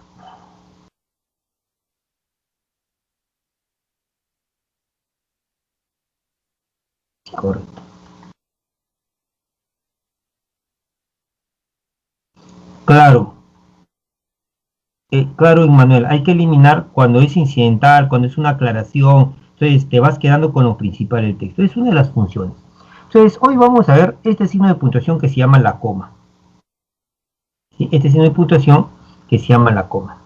Correcto. Claro. Claro, Manuel, hay que eliminar cuando es incidental, cuando es una aclaración. Entonces te vas quedando con lo principal del texto. Es una de las funciones. Entonces, hoy vamos a ver este signo de puntuación que se llama la coma. ¿Sí? Este signo de puntuación que se llama la coma.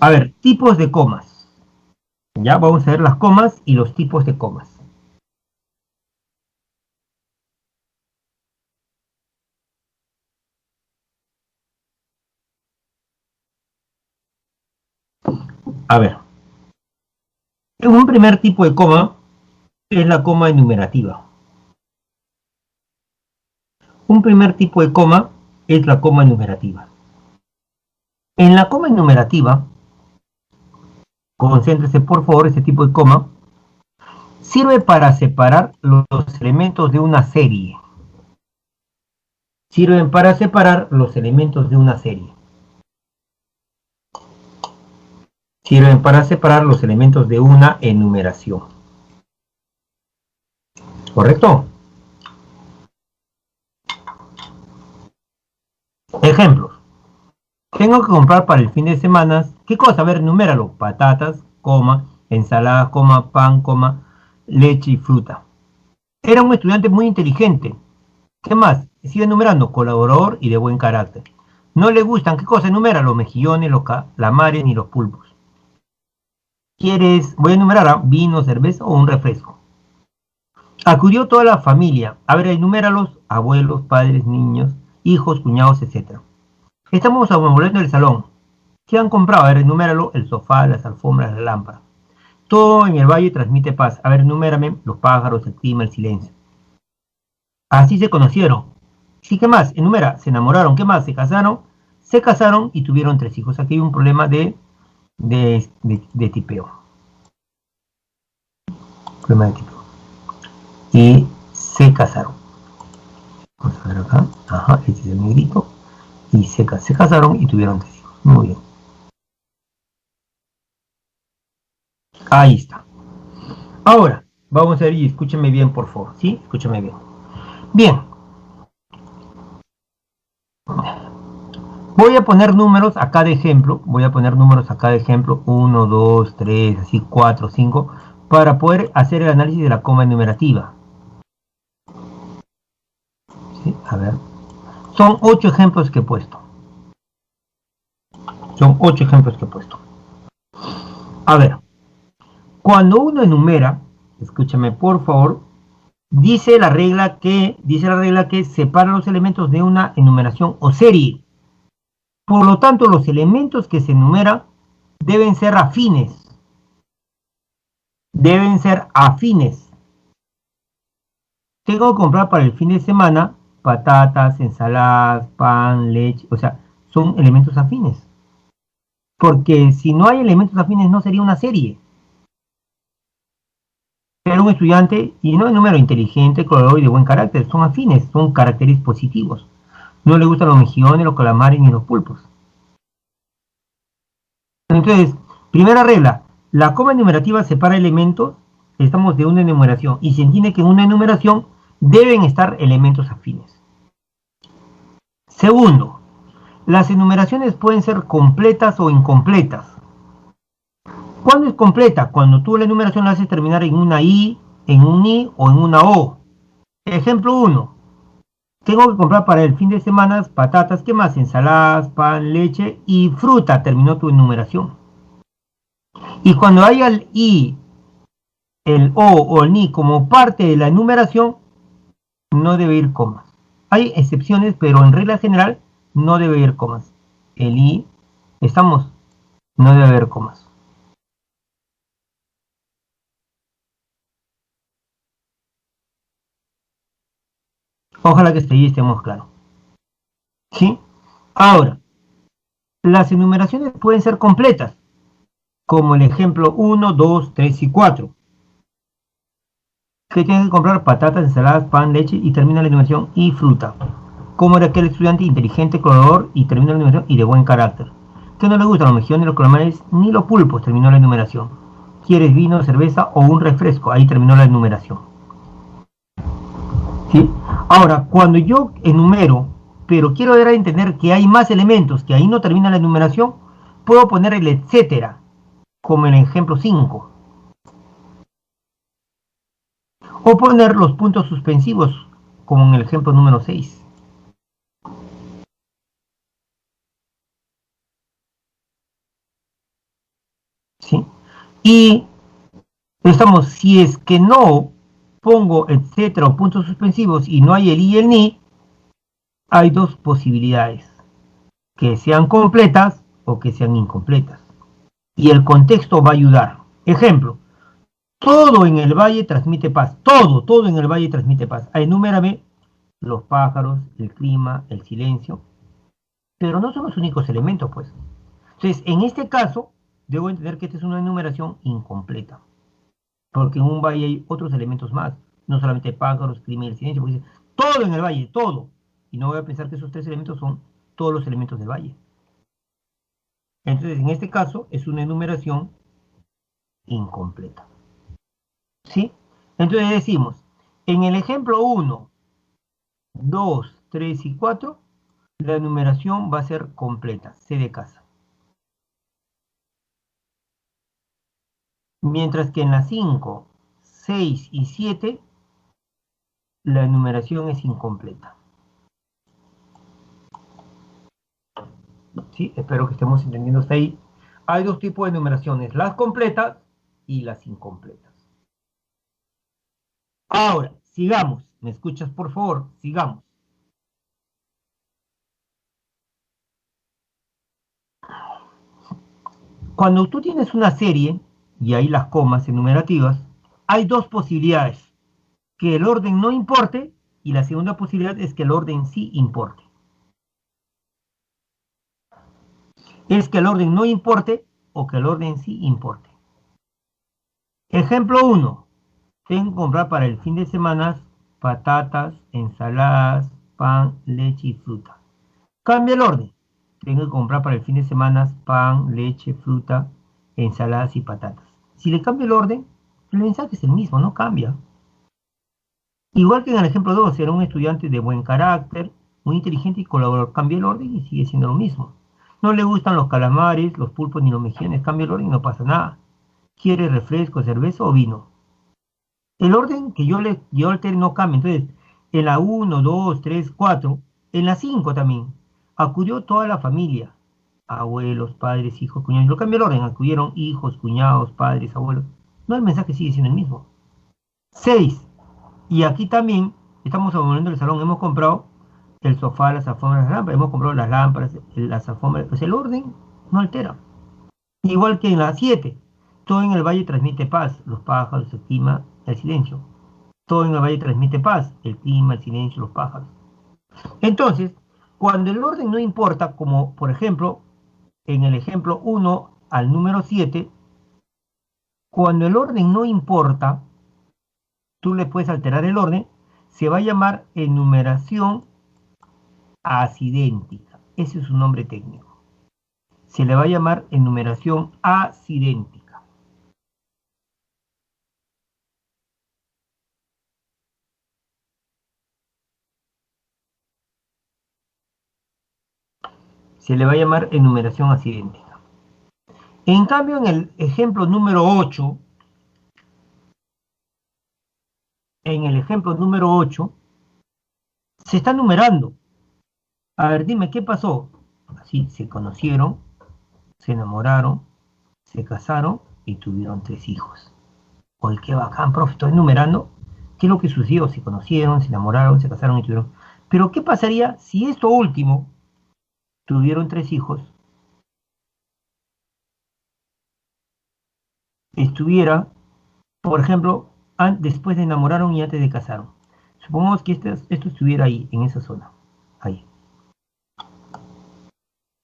A ver, tipos de comas. Ya vamos a ver las comas y los tipos de comas. A ver, un primer tipo de coma es la coma enumerativa. Un primer tipo de coma es la coma enumerativa. En la coma enumerativa, concéntrese por favor, este tipo de coma sirve para separar los elementos de una serie. Sirven para separar los elementos de una serie. Sirven para separar los elementos de una enumeración. ¿Correcto? Ejemplos. Tengo que comprar para el fin de semana. ¿Qué cosa? A ver, enuméralo. Patatas, coma, ensalada, coma, pan, coma, leche y fruta. Era un estudiante muy inteligente. ¿Qué más? Sigue enumerando. Colaborador y de buen carácter. No le gustan. ¿Qué cosa? Enumera los mejillones, los calamares y los pulpos. ¿Quieres? Voy a enumerar vino, cerveza o un refresco. Acudió toda la familia. A ver, enuméralos. Abuelos, padres, niños, hijos, cuñados, etc. Estamos volviendo el salón. ¿Qué han comprado? A ver, enuméralo. El sofá, las alfombras, la lámpara. Todo en el valle transmite paz. A ver, enumérame. Los pájaros, el clima, el silencio. Así se conocieron. Sí, ¿qué más? Enumera. Se enamoraron. ¿Qué más? Se casaron. Se casaron y tuvieron 3 hijos. Aquí hay un problema de tipeo. Problema de tipeo. Y se casaron. Vamos a ver acá. Ajá, este es el negrito. Y se casaron y tuvieron 3 hijos. Muy bien. Ahí está. Ahora, vamos a ver y escúchame bien, por favor. ¿Sí? Escúchame bien. Bien. Voy a poner números acá de ejemplo. 1, 2, 3, así 4, 5. Para poder hacer el análisis de la coma enumerativa. ¿Sí? A ver. Son 8 ejemplos que he puesto. A ver. Cuando uno enumera, escúchame por favor, dice la regla que separa los elementos de una enumeración o serie. Por lo tanto, los elementos que se enumeran deben ser afines. deben ser afines. Tengo que comprar para el fin de semana patatas, ensaladas, pan, leche, o sea, son elementos afines. Porque si no hay elementos afines no sería una serie. Ser un estudiante y no el número inteligente, colaborador y de buen carácter, son afines, son caracteres positivos. No le gustan los mejillones, los calamares ni los pulpos. Entonces, primera regla, la coma enumerativa separa elementos, estamos de una enumeración, y se entiende que en una enumeración deben estar elementos afines. Segundo, las enumeraciones pueden ser completas o incompletas. ¿Cuándo es completa? Cuando tú la enumeración la haces terminar en una I, en un I o en una O. Ejemplo 1. Tengo que comprar para el fin de semana patatas, ¿qué más? Ensaladas, pan, leche y fruta. Terminó tu enumeración. Y cuando haya el I, el O o el NI como parte de la enumeración, no debe ir comas. Hay excepciones, pero en regla general no debe ir comas. El I, estamos, no debe haber comas. Ojalá que ahí estemos claros. ¿Sí? Ahora, las enumeraciones pueden ser completas, como el ejemplo 1, 2, 3 y 4. Que tienes que comprar patatas, ensaladas, pan, leche y termina la enumeración y fruta. Como era aquel estudiante inteligente, colaborador y termina la enumeración y de buen carácter. Que no le gustan los mejillones, los calamares ni los pulpos, terminó la enumeración. ¿Quieres vino, cerveza o un refresco? Ahí terminó la enumeración. ¿Sí? Ahora, cuando yo enumero, pero quiero dar a entender que hay más elementos, que ahí no termina la enumeración, puedo poner el etcétera, como en el ejemplo 5. O poner los puntos suspensivos, como en el ejemplo número 6. ¿Sí? Y estamos, si es que no pongo etcétera o puntos suspensivos y no hay el i y el ni, hay dos posibilidades, que sean completas o que sean incompletas. Y el contexto va a ayudar. Ejemplo, todo en el valle transmite paz. Todo en el valle transmite paz. Enumérame los pájaros, el clima, el silencio. Pero no son los únicos elementos, pues. Entonces, en este caso, debo entender que esta es una enumeración incompleta. Porque en un valle hay otros elementos más. No solamente pájaros, clima y el silencio. Porque dice, todo en el valle, todo. Y no voy a pensar que esos tres elementos son todos los elementos del valle. Entonces, en este caso, es una enumeración incompleta. ¿Sí? Entonces decimos, en el ejemplo 1, 2, 3 y 4, la enumeración va a ser completa, C de casa. Mientras que en la 5, 6 y 7, la enumeración es incompleta. ¿Sí? Espero que estemos entendiendo hasta ahí. Hay dos tipos de enumeraciones, las completas y las incompletas. Ahora, sigamos. ¿Me escuchas, por favor? Sigamos. Cuando tú tienes una serie, y ahí las comas enumerativas, hay dos posibilidades. Que el orden no importe, y la segunda posibilidad es que el orden sí importe. Es que el orden no importe o que el orden sí importe. Ejemplo 1. Tengo que comprar para el fin de semana patatas, ensaladas, pan, leche y fruta. Cambia el orden. Tengo que comprar para el fin de semana pan, leche, fruta, ensaladas y patatas. Si le cambio el orden, el mensaje es el mismo, no cambia. Igual que en el ejemplo 2, era un estudiante de buen carácter, muy inteligente y colaborador. Cambia el orden y sigue siendo lo mismo. No le gustan los calamares, los pulpos ni los mejillones. Cambia el orden y no pasa nada. ¿Quiere refresco, cerveza o vino? El orden que yo altere no cambia. Entonces, en la 1, 2, 3, 4, en la 5 también, acudió toda la familia. Abuelos, padres, hijos, cuñados. No cambia el orden. Acudieron hijos, cuñados, padres, abuelos. No, el mensaje sigue siendo el mismo. 6. Y aquí también estamos abonando el salón. Hemos comprado el sofá, las alfombras, las lámparas. Hemos comprado las lámparas, las alfombras. Pues el orden no altera. Igual que en la 7. Todo en el valle transmite paz, los pájaros, el clima, el silencio. Todo en el valle transmite paz, el clima, el silencio, los pájaros. Entonces, cuando el orden no importa, como por ejemplo, en el ejemplo 1 al número 7, cuando el orden no importa, tú le puedes alterar el orden, se va a llamar enumeración acidéntica. Ese es su nombre técnico. Se le va a llamar enumeración acidéntica. Se le va a llamar enumeración acidéntica. En cambio, en el ejemplo número 8, se está numerando. A ver, dime, ¿qué pasó? Así, se conocieron, se enamoraron, se casaron y tuvieron 3 hijos. Oye, qué bacán, profe, estoy numerando. ¿Qué es lo que sucedió? Se conocieron, se enamoraron, se casaron y tuvieron. Pero, ¿qué pasaría si esto último tuvieron 3 hijos? Estuviera, por ejemplo, después de enamoraron y antes de casaron. Supongamos que esto estuviera ahí, en esa zona. Ahí.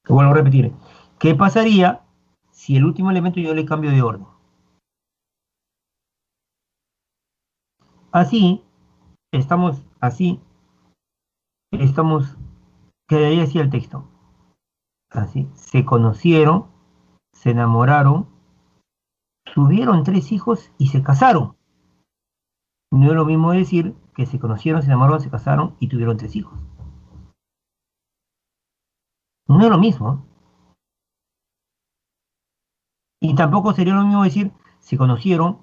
Te vuelvo a repetir. ¿Qué pasaría si el último elemento yo le cambio de orden? Así, quedaría así el texto. Así, se conocieron, se enamoraron, tuvieron 3 hijos y se casaron. No es lo mismo decir que se conocieron, se enamoraron, se casaron y tuvieron 3 hijos. No es lo mismo. Y tampoco sería lo mismo decir, se conocieron,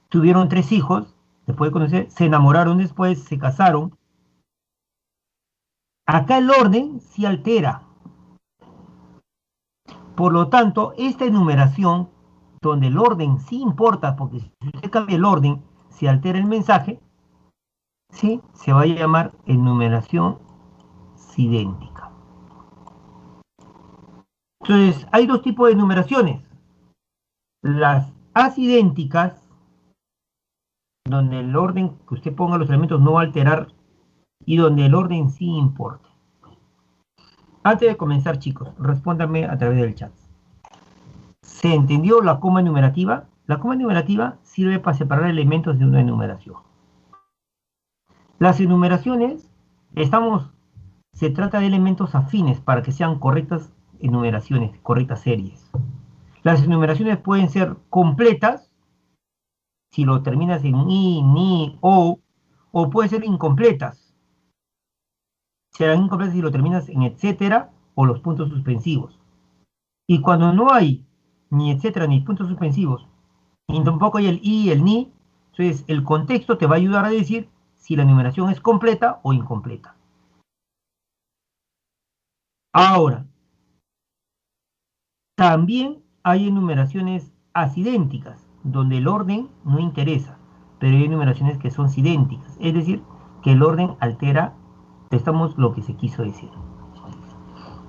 tuvieron 3 hijos, después de conocer, se enamoraron después, se casaron. Acá el orden se altera. Por lo tanto, esta enumeración, donde el orden sí importa, porque si usted cambia el orden, se altera el mensaje, ¿sí? Se va a llamar enumeración sidéntica. Entonces, hay 2 tipos de enumeraciones. Las acidénticas, donde el orden que usted ponga los elementos no va a alterar, y donde el orden sí importa. Antes de comenzar, chicos, respóndanme a través del chat. ¿Se entendió la coma enumerativa? La coma enumerativa sirve para separar elementos de una enumeración. Las enumeraciones, se trata de elementos afines para que sean correctas enumeraciones, correctas series. Las enumeraciones pueden ser completas, si lo terminas en i, ni, o pueden ser incompletas. Serán incompletas si lo terminas en etcétera o los puntos suspensivos. Y cuando no hay ni etcétera ni puntos suspensivos, y tampoco hay el i y el ni, entonces el contexto te va a ayudar a decir si la enumeración es completa o incompleta. Ahora, también hay enumeraciones acidénticas, donde el orden no interesa, pero hay enumeraciones que son sidénticas, es decir, que el orden altera, lo que se quiso decir.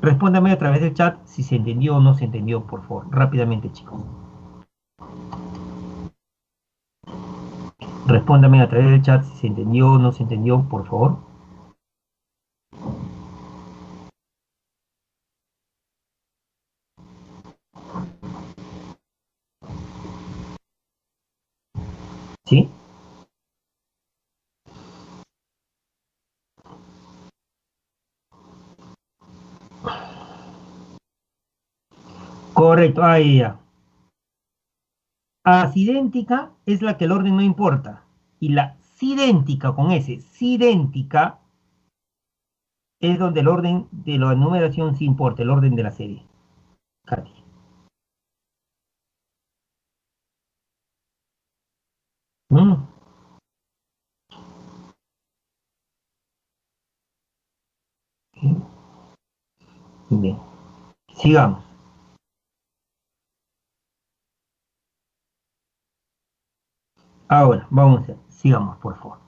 Respóndame a través del chat si se entendió o no se entendió, por favor, rápidamente, chicos. Respóndame a través del chat si se entendió o no se entendió, por favor. ¿Sí? Correcto, ahí ya. Acidéntica es la que el orden no importa. Y la sidéntica, con S, sidéntica, es donde el orden de la numeración sí importa, el orden de la serie. Katy. ¿Mm? Bien. Sigamos. Ahora, vamos a ver. Sigamos, por favor.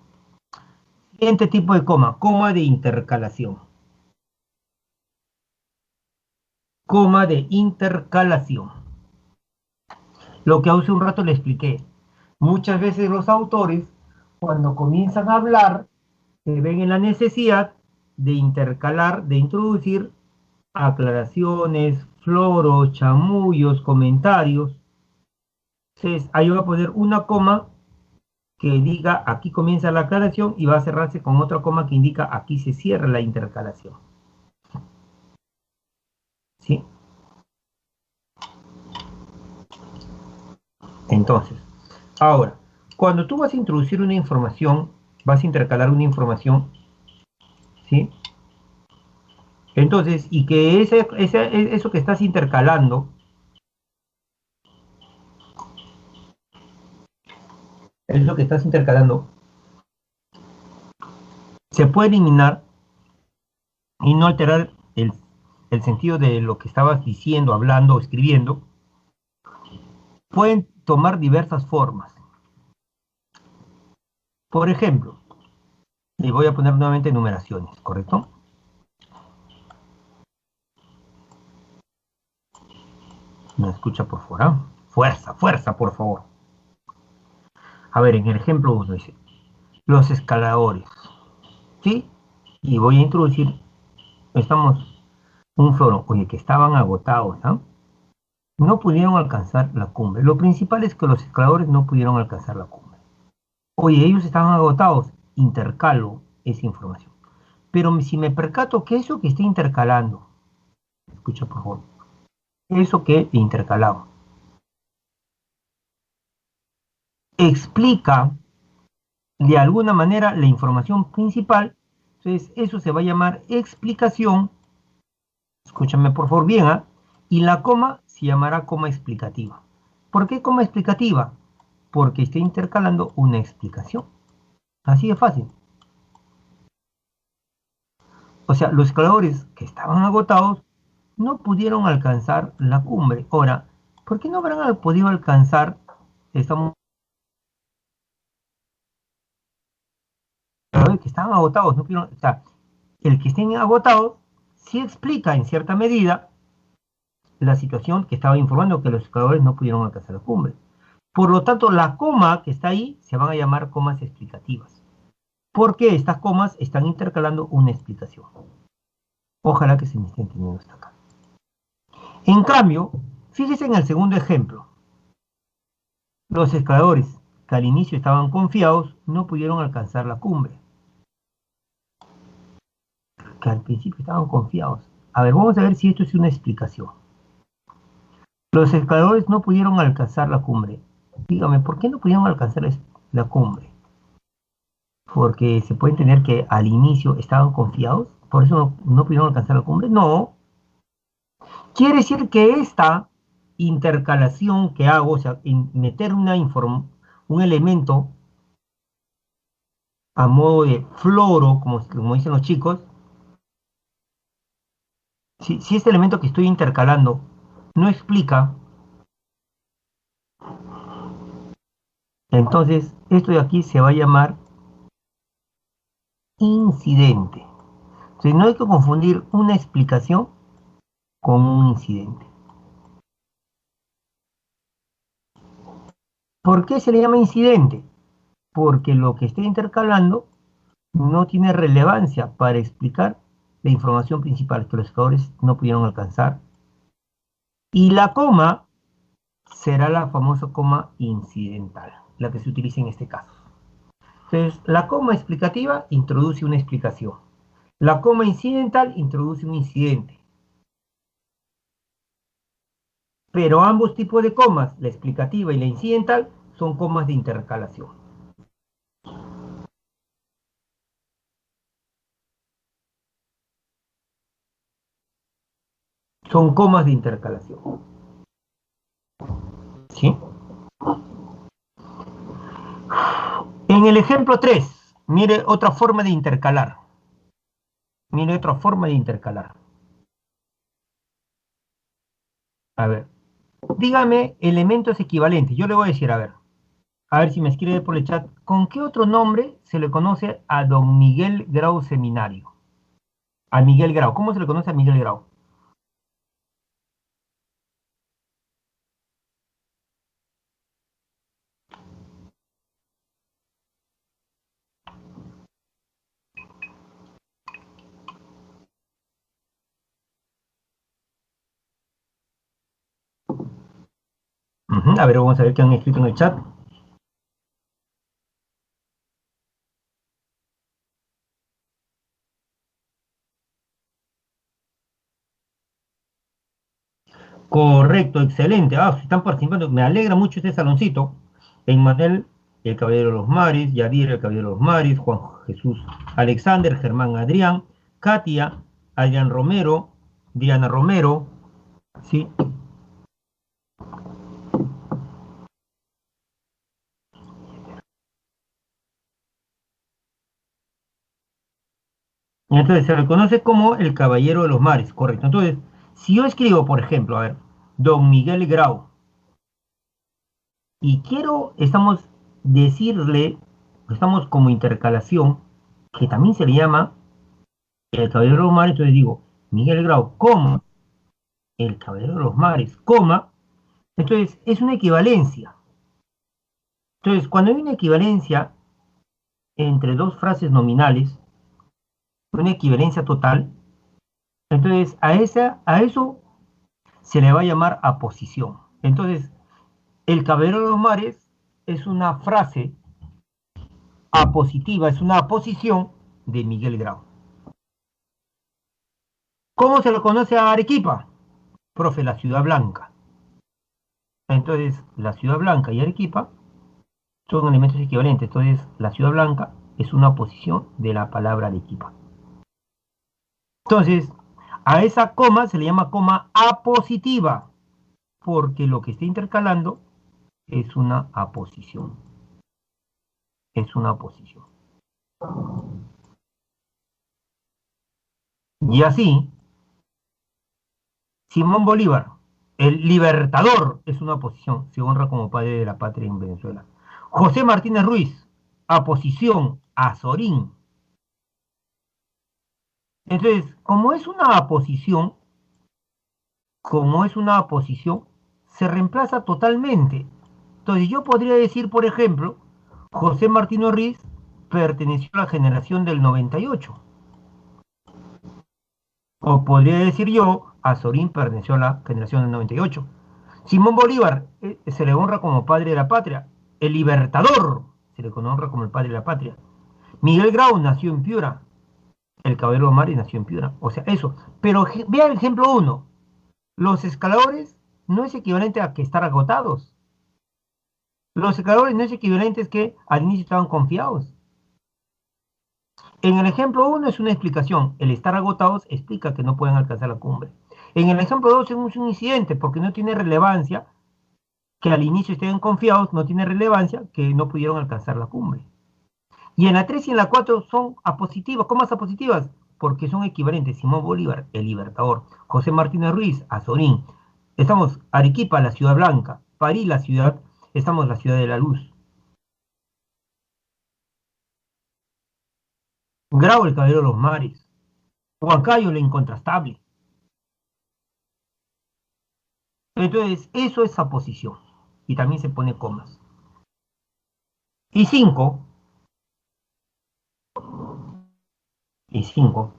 Siguiente tipo de coma. Coma de intercalación. Coma de intercalación. Lo que hace un rato le expliqué. Muchas veces los autores, cuando comienzan a hablar, se ven en la necesidad de intercalar, de introducir aclaraciones, floros, chamullos, comentarios. Entonces, ahí va a poner una coma que diga aquí comienza la aclaración y va a cerrarse con otra coma que indica aquí se cierra la intercalación. ¿Sí? Entonces, ahora, cuando tú vas a introducir una información, vas a intercalar una información, ¿sí? Entonces, y que eso que estás intercalando, eso que estás intercalando, se puede eliminar y no alterar el sentido de lo que estabas diciendo, hablando o escribiendo, pueden tomar diversas formas. Por ejemplo, y voy a poner nuevamente numeraciones, ¿correcto? ¿Me escucha por fuera? Fuerza, fuerza, por favor. A ver, en el ejemplo 1 dice, los escaladores, ¿sí? Y voy a introducir, estamos, un foro, oye, que estaban agotados, ¿no? No pudieron alcanzar la cumbre. Lo principal es que los escaladores no pudieron alcanzar la cumbre. Oye, ellos estaban agotados, intercalo esa información. Pero si me percato que eso que está intercalando, escucha por favor, eso que intercalaba, explica de alguna manera la información principal, entonces eso se va a llamar explicación, escúchame por favor bien, ¿eh? Y la coma se llamará coma explicativa. ¿Por qué coma explicativa? Porque está intercalando una explicación. Así de fácil. O sea, los escaladores que estaban agotados no pudieron alcanzar la cumbre. Ahora, ¿por qué no habrán podido alcanzar? Estamos que estaban agotados, no pudieron, o sea, el que estén agotados sí explica en cierta medida la situación que estaba informando que los escaladores no pudieron alcanzar la cumbre. Por lo tanto, la coma que está ahí se van a llamar comas explicativas, porque estas comas están intercalando una explicación. Ojalá que se me esté entendiendo hasta acá. En cambio, fíjese en el segundo ejemplo. Los escaladores, que al inicio estaban confiados, no pudieron alcanzar la cumbre. Que al principio estaban confiados. A ver, vamos a ver si esto es una explicación. Los escaladores no pudieron alcanzar la cumbre. Dígame, ¿por qué no pudieron alcanzar la cumbre? Porque se puede entender que al inicio estaban confiados, por eso no pudieron alcanzar la cumbre. No, quiere decir que esta intercalación que hago, o sea, meter un elemento a modo de floro, como dicen los chicos, si este elemento que estoy intercalando no explica, entonces esto de aquí se va a llamar incidente. Entonces no hay que confundir una explicación con un incidente. ¿Por qué se le llama incidente? Porque lo que estoy intercalando no tiene relevancia para explicar la información principal que los escaladores no pudieron alcanzar. Y la coma será la famosa coma incidental, la que se utiliza en este caso. Entonces, la coma explicativa introduce una explicación. La coma incidental introduce un incidente. Pero ambos tipos de comas, la explicativa y la incidental, son comas de intercalación. Son comas de intercalación. ¿Sí? En el ejemplo 3, mire otra forma de intercalar. Mire otra forma de intercalar. A ver, dígame elementos equivalentes. Yo le voy a decir, a ver si me escribe por el chat, ¿con qué otro nombre se le conoce a don Miguel Grau Seminario? A Miguel Grau. ¿Cómo se le conoce a Miguel Grau? A ver, vamos a ver qué han escrito en el chat. Correcto, excelente. Ah, si están participando. Me alegra mucho este saloncito. Emmanuel, el Caballero de los Mares, Yadir, el Caballero de los Mares, Juan Jesús Alexander, Germán Adrián, Katia, Adrián Romero, Diana Romero, ¿sí? Entonces se reconoce como el Caballero de los Mares, correcto. Entonces, si yo escribo, por ejemplo, a ver, Don Miguel Grau, y quiero, estamos como intercalación, que también se le llama el Caballero de los Mares, entonces digo, Miguel Grau, coma, el Caballero de los Mares, coma, entonces es una equivalencia. Entonces, cuando hay una equivalencia entre dos frases nominales, una equivalencia total, entonces a eso se le va a llamar aposición. Entonces, el Caballero de los Mares es una frase apositiva, es una aposición de Miguel Grau. ¿Cómo se lo conoce a Arequipa? Profe, la Ciudad Blanca. Entonces, la Ciudad Blanca y Arequipa son elementos equivalentes. Entonces, la Ciudad Blanca es una oposición de la palabra Arequipa. Entonces, a esa coma se le llama coma apositiva, porque lo que está intercalando es una aposición. Es una oposición. Y así, Simón Bolívar, el libertador, es una oposición. Se honra como padre de la patria en Venezuela. José Martínez Ruiz, aposición a Sorín. Entonces, como es una oposición, se reemplaza totalmente. Entonces, yo podría decir, por ejemplo, José Martínez Ruiz perteneció a la generación del 98. O podría decir yo, Azorín perteneció a la generación del 98. Simón Bolívar se le honra como padre de la patria. El Libertador se le honra como el padre de la patria. Miguel Grau nació en Piura. El Caballero de Mares nació en Piura. O sea, eso. Pero vea el ejemplo 1. Los escaladores no es equivalente a que estar agotados. Los escaladores no es equivalente a que al inicio estaban confiados. En el ejemplo 1 es una explicación. El estar agotados explica que no pueden alcanzar la cumbre. En el ejemplo 2 es un incidente porque no tiene relevancia que al inicio estén confiados, no tiene relevancia que no pudieron alcanzar la cumbre. Y en la 3 y en la 4 son apositivas. ¿Cómo son apositivas? Porque son equivalentes. Simón Bolívar, el Libertador. José Martínez Ruiz, Azorín. Estamos Arequipa, la Ciudad Blanca. París, la ciudad. Estamos la Ciudad de la Luz. Grau, el Caballero de los Mares. Huancayo, la Incontrastable. Entonces, eso es aposición. Y también se pone comas. Y 5, y 5,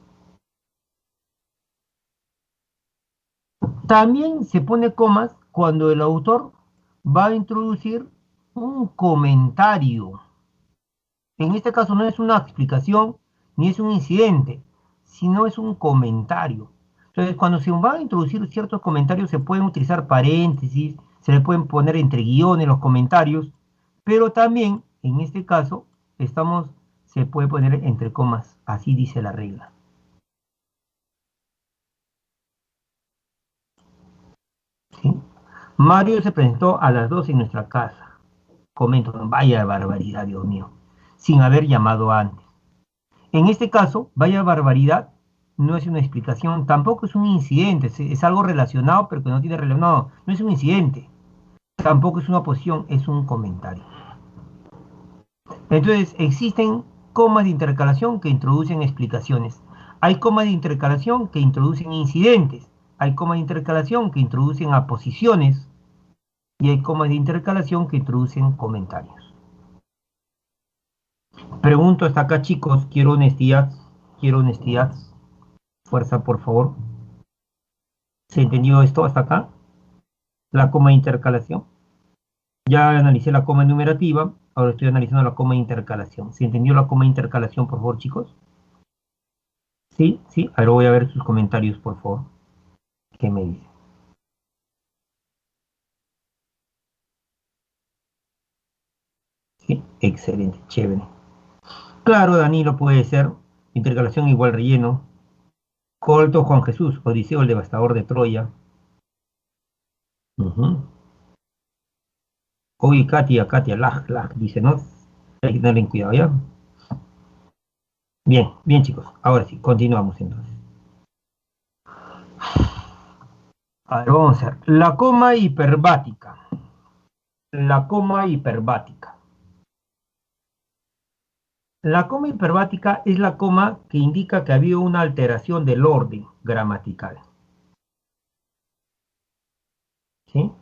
también se pone comas cuando el autor va a introducir un comentario. En este caso no es una explicación ni es un incidente, sino es un comentario. Entonces, cuando se van a introducir ciertos comentarios, se pueden utilizar paréntesis, se le pueden poner entre guiones los comentarios, pero también, en este caso, se puede poner entre comas, así dice la regla. ¿Sí? Mario se presentó a las 2 en nuestra casa. Comento, vaya barbaridad, Dios mío, sin haber llamado antes. En este caso, vaya barbaridad no es una explicación, tampoco es un incidente, es algo relacionado, pero que no tiene relación. No es un incidente, tampoco es una posición, es un comentario. Entonces, existen comas de intercalación que introducen explicaciones. Hay comas de intercalación que introducen incidentes. Hay comas de intercalación que introducen aposiciones. Y hay comas de intercalación que introducen comentarios. Pregunto hasta acá, chicos, quiero honestidad. Quiero honestidad. Fuerza, por favor. ¿Se entendió esto hasta acá? La coma de intercalación. Ya analicé la coma enumerativa, ahora estoy analizando la coma de intercalación. ¿Se entendió la coma de intercalación, por favor, chicos? Sí, sí. Ahora voy a ver sus comentarios, por favor. ¿Qué me dicen? Sí, excelente, chévere. Claro, Danilo, puede ser. Intercalación igual relleno. Colto Juan Jesús, Odiseo el devastador de Troya. Ujú. Oye, Katia, lag, dice, ¿no? Hay que tener cuidado, ¿ya? Bien, bien, chicos. Ahora sí, continuamos entonces. A ver, vamos a ver. La coma hiperbática. La coma hiperbática. La coma hiperbática es la coma que indica que ha habido una alteración del orden gramatical. ¿Sí?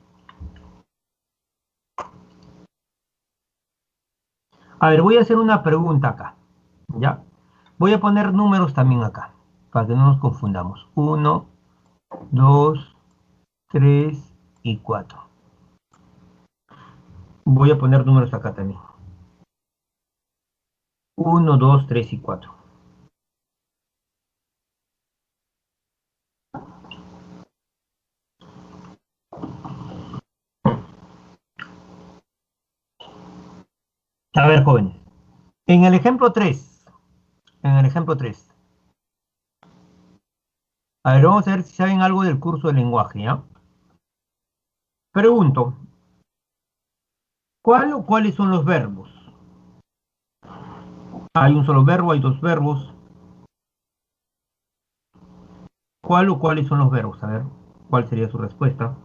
A ver, voy a hacer una pregunta acá. ¿Ya? Voy a poner números también acá, para que no nos confundamos. 1, 2, 3 y 4. Voy a poner números acá también. 1, 2, 3 y 4. A ver, jóvenes. En el ejemplo 3, en el ejemplo 3. A ver, vamos a ver si saben algo del curso de lenguaje, ¿ya? Pregunto, ¿cuál o cuáles son los verbos? Hay un solo verbo, hay dos verbos. ¿Cuál o cuáles son los verbos? A ver, ¿cuál sería su respuesta?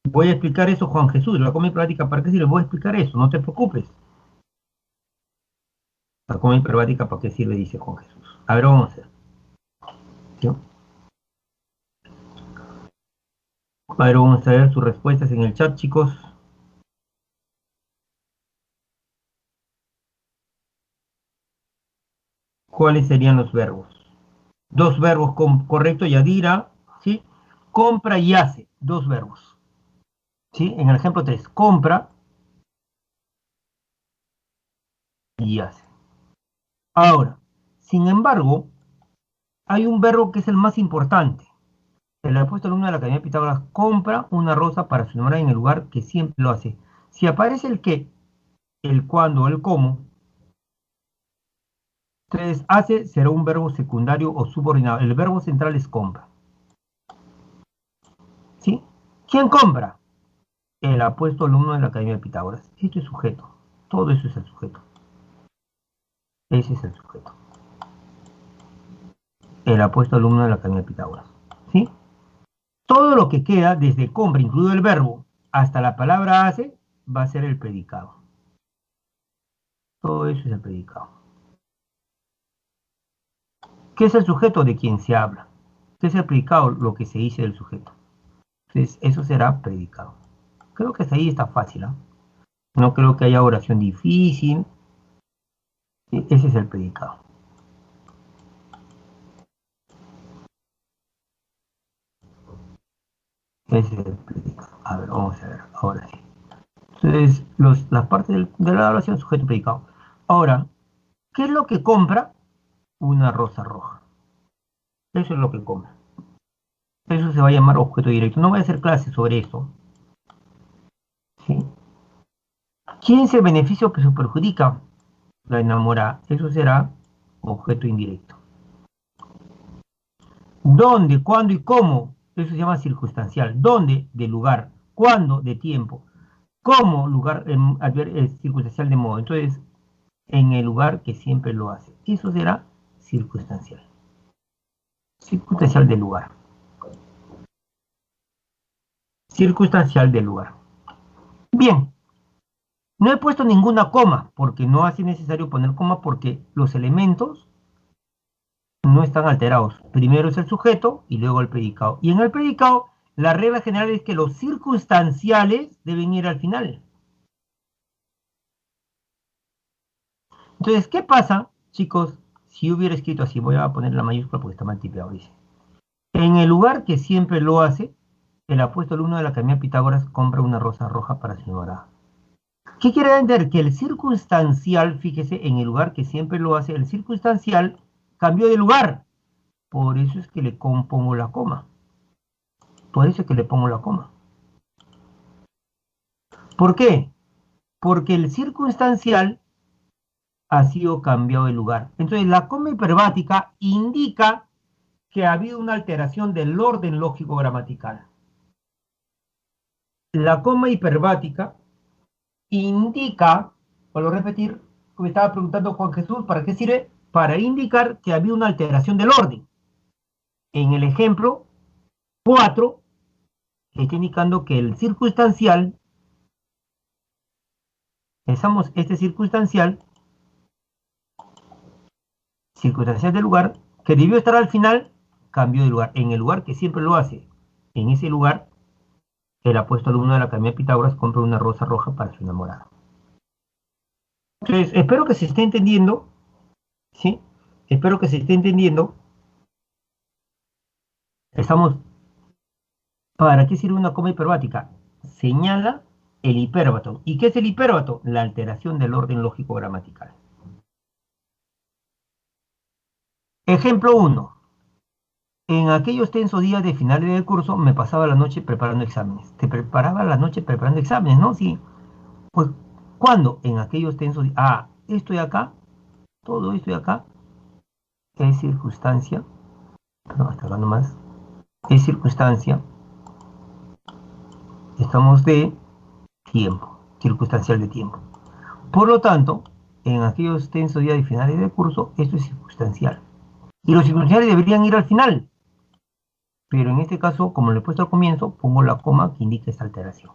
Voy a explicar eso, Juan Jesús. La coma hiperbática, ¿para qué sirve? Voy a explicar eso, no te preocupes. La coma hiperbática, ¿para qué sirve? Dice Juan Jesús. A ver, vamos a hacer. ¿Sí? A ver, vamos a ver sus respuestas en el chat, chicos. ¿Cuáles serían los verbos? Dos verbos correcto, Yadira, ¿sí? Compra y hace, dos verbos. ¿Sí? En el ejemplo 3, compra y hace. Ahora, sin embargo, hay un verbo que es el más importante. El apuesto alumno de la Academia de Pitágoras compra una rosa para su enamorada en el lugar que siempre lo hace. Si aparece el qué, el cuándo, el cómo, entonces hace será un verbo secundario o subordinado. El verbo central es compra. ¿Sí? ¿Quién compra? El apuesto alumno de la Academia de Pitágoras. Esto es sujeto. Todo eso es el sujeto. Ese es el sujeto. El apuesto alumno de la Academia de Pitágoras. ¿Sí? Todo lo que queda, desde compra, incluido el verbo, hasta la palabra hace, va a ser el predicado. Todo eso es el predicado. ¿Qué es el sujeto? De quien se habla. ¿Qué es el predicado? Lo que se dice del sujeto. Entonces, eso será predicado. Creo que hasta ahí está fácil, ¿eh? No creo que haya oración difícil. Ese es el predicado. Ese es el predicado. A ver, vamos a ver. Ahora sí. Entonces, las partes de la oración, sujeto predicado. Ahora, ¿qué es lo que compra? Una rosa roja. Eso es lo que compra. Eso se va a llamar objeto directo. No voy a hacer clases sobre eso. ¿Sí? ¿Quién es el beneficio que se perjudica? La enamorada. Eso será objeto indirecto. ¿Dónde, cuándo y cómo? Eso se llama circunstancial. ¿Dónde? De lugar. ¿Cuándo? De tiempo. ¿Cómo? Lugar circunstancial de modo. Entonces, en el lugar que siempre lo hace. Eso será circunstancial. Circunstancial del lugar. Circunstancial del lugar. Bien, no he puesto ninguna coma porque no hace necesario poner coma porque los elementos no están alterados. Primero es el sujeto y luego el predicado. Y en el predicado, la regla general es que los circunstanciales deben ir al final. Entonces, ¿qué pasa, chicos, si yo hubiera escrito así? Voy a poner la mayúscula porque está mal tipeado, dice. En el lugar que siempre lo hace, el apuesto alumno de la Academia Pitágoras compra una rosa roja para su enamorada. ¿Qué quiere entender? Que el circunstancial, fíjese, en el lugar que siempre lo hace, el circunstancial cambió de lugar. Por eso es que le pongo la coma. Por eso es que le pongo la coma. ¿Por qué? Porque el circunstancial ha sido cambiado de lugar. Entonces, la coma hiperbática indica que ha habido una alteración del orden lógico gramatical. La coma hiperbática indica, vuelvo a repetir, como estaba preguntando Juan Jesús, ¿para qué sirve? Para indicar que ha habido una alteración del orden. En el ejemplo 4, está indicando que el circunstancial, pensamos este circunstancial del lugar, que debió estar al final, cambió de lugar, en el lugar que siempre lo hace. En ese lugar, el apuesto alumno de la Academia de Pitágoras compra una rosa roja para su enamorada. Entonces, espero que se esté entendiendo, ¿sí? Espero que se esté entendiendo. Estamos, ¿para qué sirve una coma hiperbática? Señala el hipérbato. ¿Y qué es el hipérbato? La alteración del orden lógico gramatical. Ejemplo 1. En aquellos tensos días de finales del curso me pasaba la noche preparando exámenes. Te preparaba la noche preparando exámenes, ¿no? Sí. Pues, ¿cuándo? En aquellos tensos días. Ah, esto de acá, todo esto de acá, es circunstancia. No, hasta acá nomás. Es circunstancia. Estamos de tiempo, circunstancial de tiempo. Por lo tanto, en aquellos tensos días de finales del curso, esto es circunstancial. Y los circunstanciales deberían ir al final. Pero en este caso, como lo he puesto al comienzo, pongo la coma que indica esta alteración.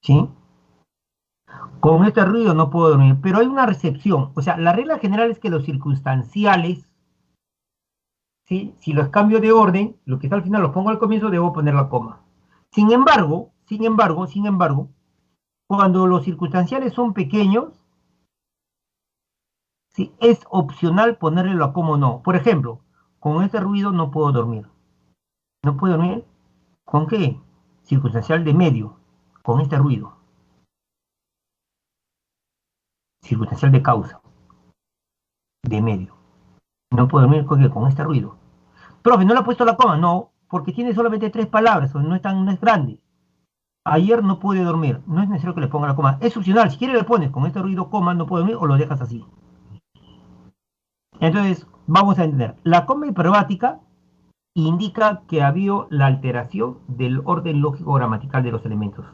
¿Sí? Con este ruido no puedo dormir, pero hay una excepción. O sea, la regla general es que los circunstanciales, ¿sí? Si los cambio de orden, lo que está al final los pongo al comienzo, debo poner la coma. Sin embargo, cuando los circunstanciales son pequeños, ¿sí? Es opcional ponerle la coma o no. Por ejemplo, con este ruido no puedo dormir. ¿No puedo dormir? ¿Con qué? Circunstancial de medio, con este ruido. Circunstancial de causa, de medio. No puedo dormir con este ruido. Profe, ¿no le ha puesto la coma? No, porque tiene solamente 3 palabras, no es grande. Ayer no pude dormir. No es necesario que le ponga la coma. Es opcional. Si quieres le pones con este ruido coma, no puedo dormir, o lo dejas así. Entonces, vamos a entender. La coma hiperbática indica que ha habido la alteración del orden lógico gramatical de los elementos.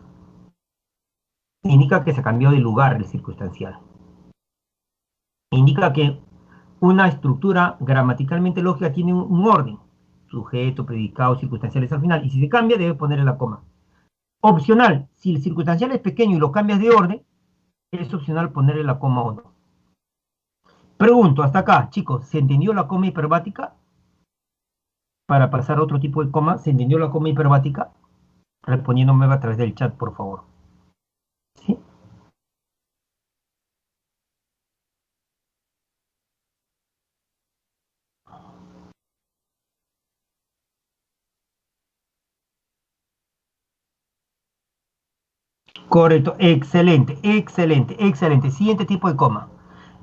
Indica que se cambió de lugar el circunstancial. Indica que una estructura gramaticalmente lógica tiene un orden. Sujeto, predicado, circunstanciales al final. Y si se cambia, debe ponerle la coma. Opcional. Si el circunstancial es pequeño y lo cambias de orden, es opcional ponerle la coma o no. Pregunto, hasta acá, chicos, ¿se entendió la coma hiperbática? Para pasar a otro tipo de coma, ¿se entendió la coma hiperbática? Respondiéndome a través del chat, por favor. ¿Sí? Correcto, excelente, excelente, excelente. Siguiente tipo de coma.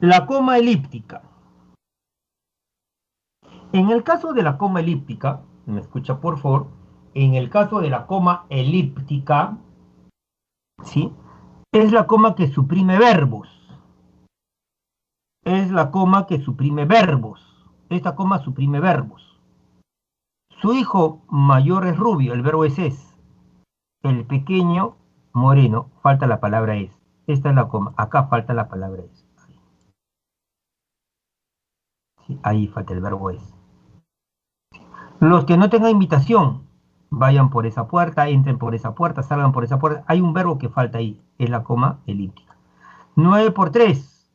La coma elíptica. En el caso de la coma elíptica, me escucha por favor, en el caso de la coma elíptica, ¿sí? Es la coma que suprime verbos. Es la coma que suprime verbos. Esta coma suprime verbos. Su hijo mayor es rubio, el verbo es. El pequeño moreno, falta la palabra es. Esta es la coma, acá falta la palabra es. Sí, ahí falta el verbo es. Los que no tengan invitación, vayan por esa puerta, entren por esa puerta, salgan por esa puerta. Hay un verbo que falta ahí, es la coma elíptica. 9 por 3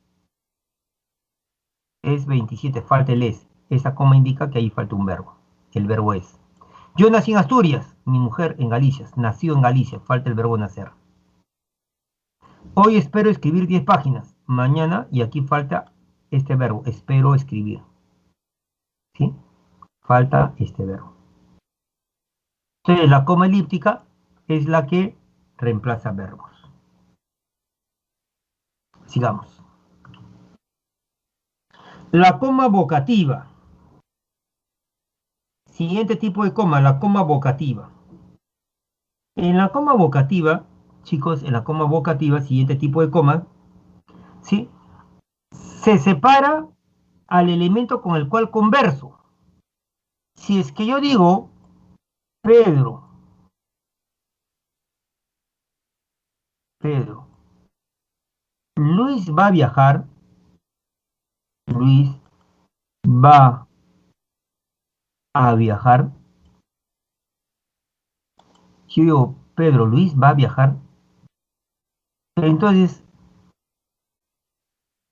es 27, falta el es. Esa coma indica que ahí falta un verbo. El verbo es. Yo nací en Asturias, mi mujer en Galicia, nació en Galicia, falta el verbo nacer. Hoy espero escribir 10 páginas, mañana, y aquí falta este verbo, espero escribir. ¿Sí? Falta este verbo. Entonces, la coma elíptica es la que reemplaza verbos. Sigamos. La coma vocativa. Siguiente tipo de coma, la coma vocativa. En la coma vocativa, chicos, en la coma vocativa, siguiente tipo de coma, ¿sí? Se separa al elemento con el cual converso. Si es que yo digo, Pedro, Luis va a viajar, Luis va a viajar. Si yo digo, Pedro, Luis va a viajar. Entonces,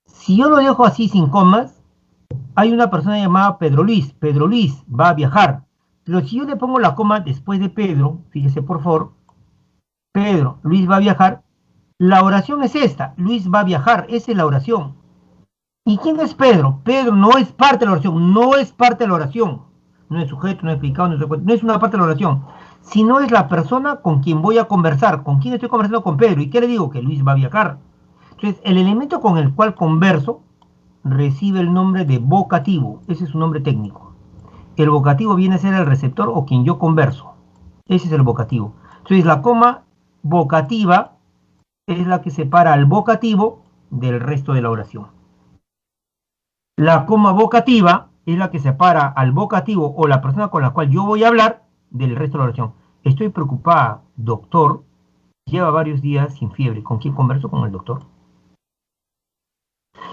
si yo lo dejo así sin comas, hay una persona llamada Pedro Luis va a viajar. Pero si yo le pongo la coma después de Pedro, fíjese por favor, Pedro, Luis va a viajar, la oración es esta, Luis va a viajar, esa es la oración. ¿Y quién es Pedro? Pedro no es parte de la oración, no es parte de la oración. No es sujeto, no es explicado, no es una parte de la oración, sino es la persona con quien voy a conversar. ¿Con quién estoy conversando? Con Pedro. ¿Y qué le digo? Que Luis va a viajar. Entonces, el elemento con el cual converso recibe el nombre de vocativo. Ese es su nombre técnico. El vocativo viene a ser el receptor o quien yo converso. Ese es el vocativo. Entonces, la coma vocativa es la que separa al vocativo del resto de la oración. La coma vocativa es la que separa al vocativo o la persona con la cual yo voy a hablar del resto de la oración. Estoy preocupada, doctor. Lleva varios días sin fiebre. ¿Con quién converso? Con el doctor.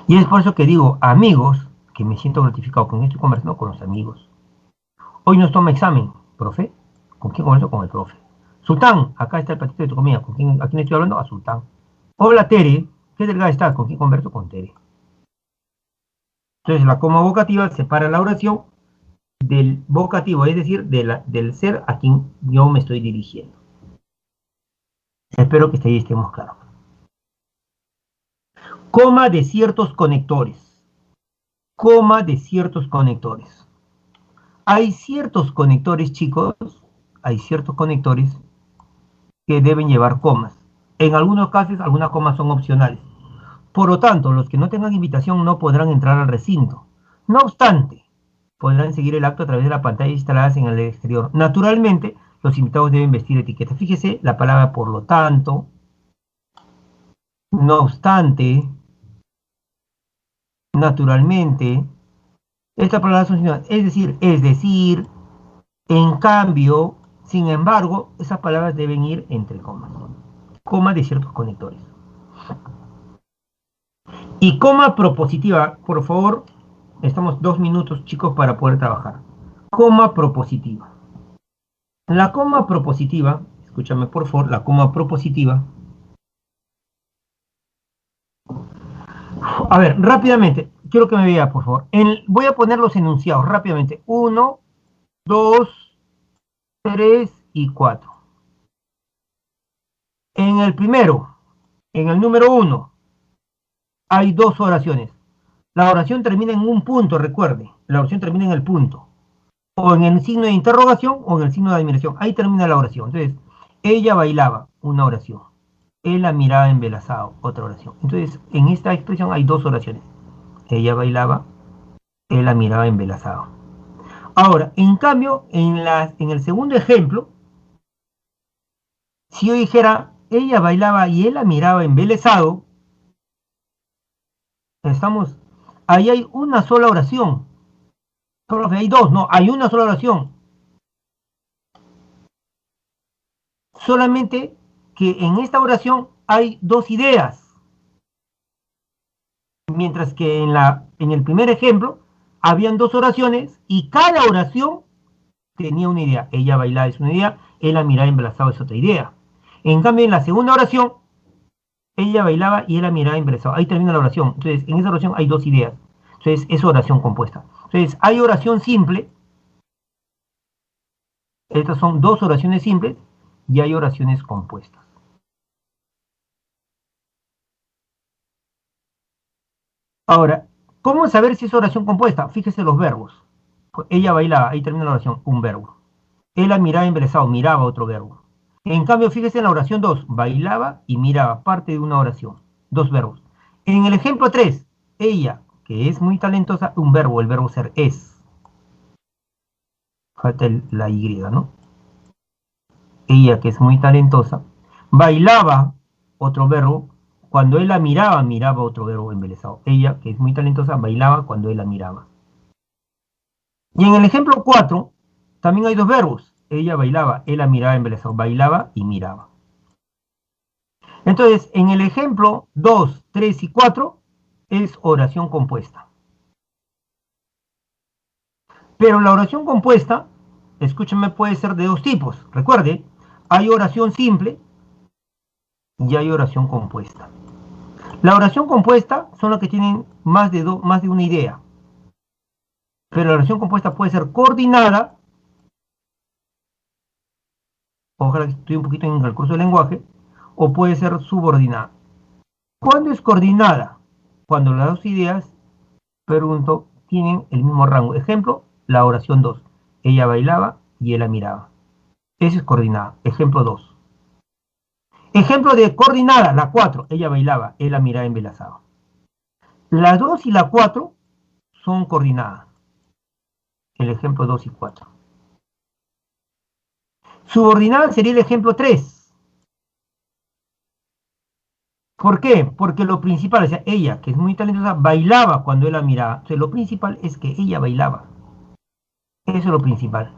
Y es por eso que digo, amigos, que me siento gratificado. ¿Con quién estoy conversando? Con los amigos. Hoy nos toma examen, profe. ¿Con quién converso? Con el profe. Sultán, acá está el platito de tu comida. ¿A quién estoy hablando? A Sultán. Hola, Tere. ¿Qué delgada estás? ¿Con quién converso? Con Tere. Entonces, la coma vocativa separa la oración del vocativo, es decir, del ser a quien yo me estoy dirigiendo. Espero que ahí estemos claros. Coma de ciertos conectores. Coma de ciertos conectores. Hay ciertos conectores, chicos, hay ciertos conectores que deben llevar comas. En algunos casos, algunas comas son opcionales. Por lo tanto, los que no tengan invitación no podrán entrar al recinto. No obstante, podrán seguir el acto a través de la pantalla instaladas en el exterior. Naturalmente, los invitados deben vestir etiqueta. Fíjese la palabra por lo tanto, no obstante, naturalmente. Estas palabras son sinónimas, es decir, en cambio, sin embargo, esas palabras deben ir entre comas. Coma de ciertos conectores. Y coma propositiva, por favor, estamos 2 minutos, chicos, para poder trabajar. Coma propositiva. La coma propositiva, escúchame por favor, la coma propositiva. A ver, rápidamente, quiero que me vea, por favor. Voy a poner los enunciados rápidamente. 1, 2, 3 y 4. En el primero, en el número 1, hay 2 oraciones. La oración termina en un punto, recuerde. La oración termina en el punto. O en el signo de interrogación o en el signo de admiración. Ahí termina la oración. Entonces, ella bailaba, una oración. Él la miraba embelesado, otra oración. Entonces, en esta expresión hay 2 oraciones. Ella bailaba, él la miraba embelesado. Ahora, en cambio, en el segundo ejemplo, si yo dijera, ella bailaba y él la miraba embelesado, ahí hay una sola oración. Profe, hay 2, no, hay una sola oración. Solamente que en esta oración hay 2 ideas. Mientras que en el primer ejemplo habían 2 oraciones y cada oración tenía una idea. Ella bailaba es una idea, él la miraba embelesado es otra idea. En cambio, en la segunda oración, ella bailaba y él la miraba embelesado. Ahí termina la oración. Entonces, en esa oración hay 2 ideas. Entonces, es oración compuesta. Entonces, hay oración simple. Estas son 2 oraciones simples y hay oraciones compuestas. Ahora, ¿cómo saber si es oración compuesta? Fíjese los verbos. Ella bailaba, ahí termina la oración, un verbo. Él la miraba embelesado, miraba otro verbo. En cambio, fíjese en la oración 2, bailaba y miraba, parte de una oración, dos verbos. En el ejemplo 3, ella, que es muy talentosa, un verbo, el verbo ser es. Falta la Y, ¿no? Ella, que es muy talentosa, bailaba, otro verbo, cuando él la miraba, miraba otro verbo embelesado. Ella, que es muy talentosa, bailaba cuando él la miraba. Y en el ejemplo 4, también hay dos verbos. Ella bailaba, él la miraba embelesado. Bailaba y miraba. Entonces, en el ejemplo 2, 3 y 4 es oración compuesta. Pero la oración compuesta, escúchame, puede ser de dos tipos. Recuerde, hay oración simple y hay oración compuesta. La oración compuesta son las que tienen más de una idea. Pero la oración compuesta puede ser coordinada, ojalá que estudie un poquito en el curso de lenguaje, o puede ser subordinada. ¿Cuándo es coordinada? Cuando las dos ideas, pregunto, tienen el mismo rango. Ejemplo, la oración 2. Ella bailaba y él la miraba. Esa es coordinada. Ejemplo 2. Ejemplo de coordinada, la 4. Ella bailaba, él la miraba embelesado. La 2 y la 4 son coordinadas. El ejemplo 2 y 4. Subordinada sería el ejemplo 3. ¿Por qué? Porque lo principal, o sea, ella, que es muy talentosa, bailaba cuando él la miraba. Entonces, lo principal es que ella bailaba. Eso es lo principal.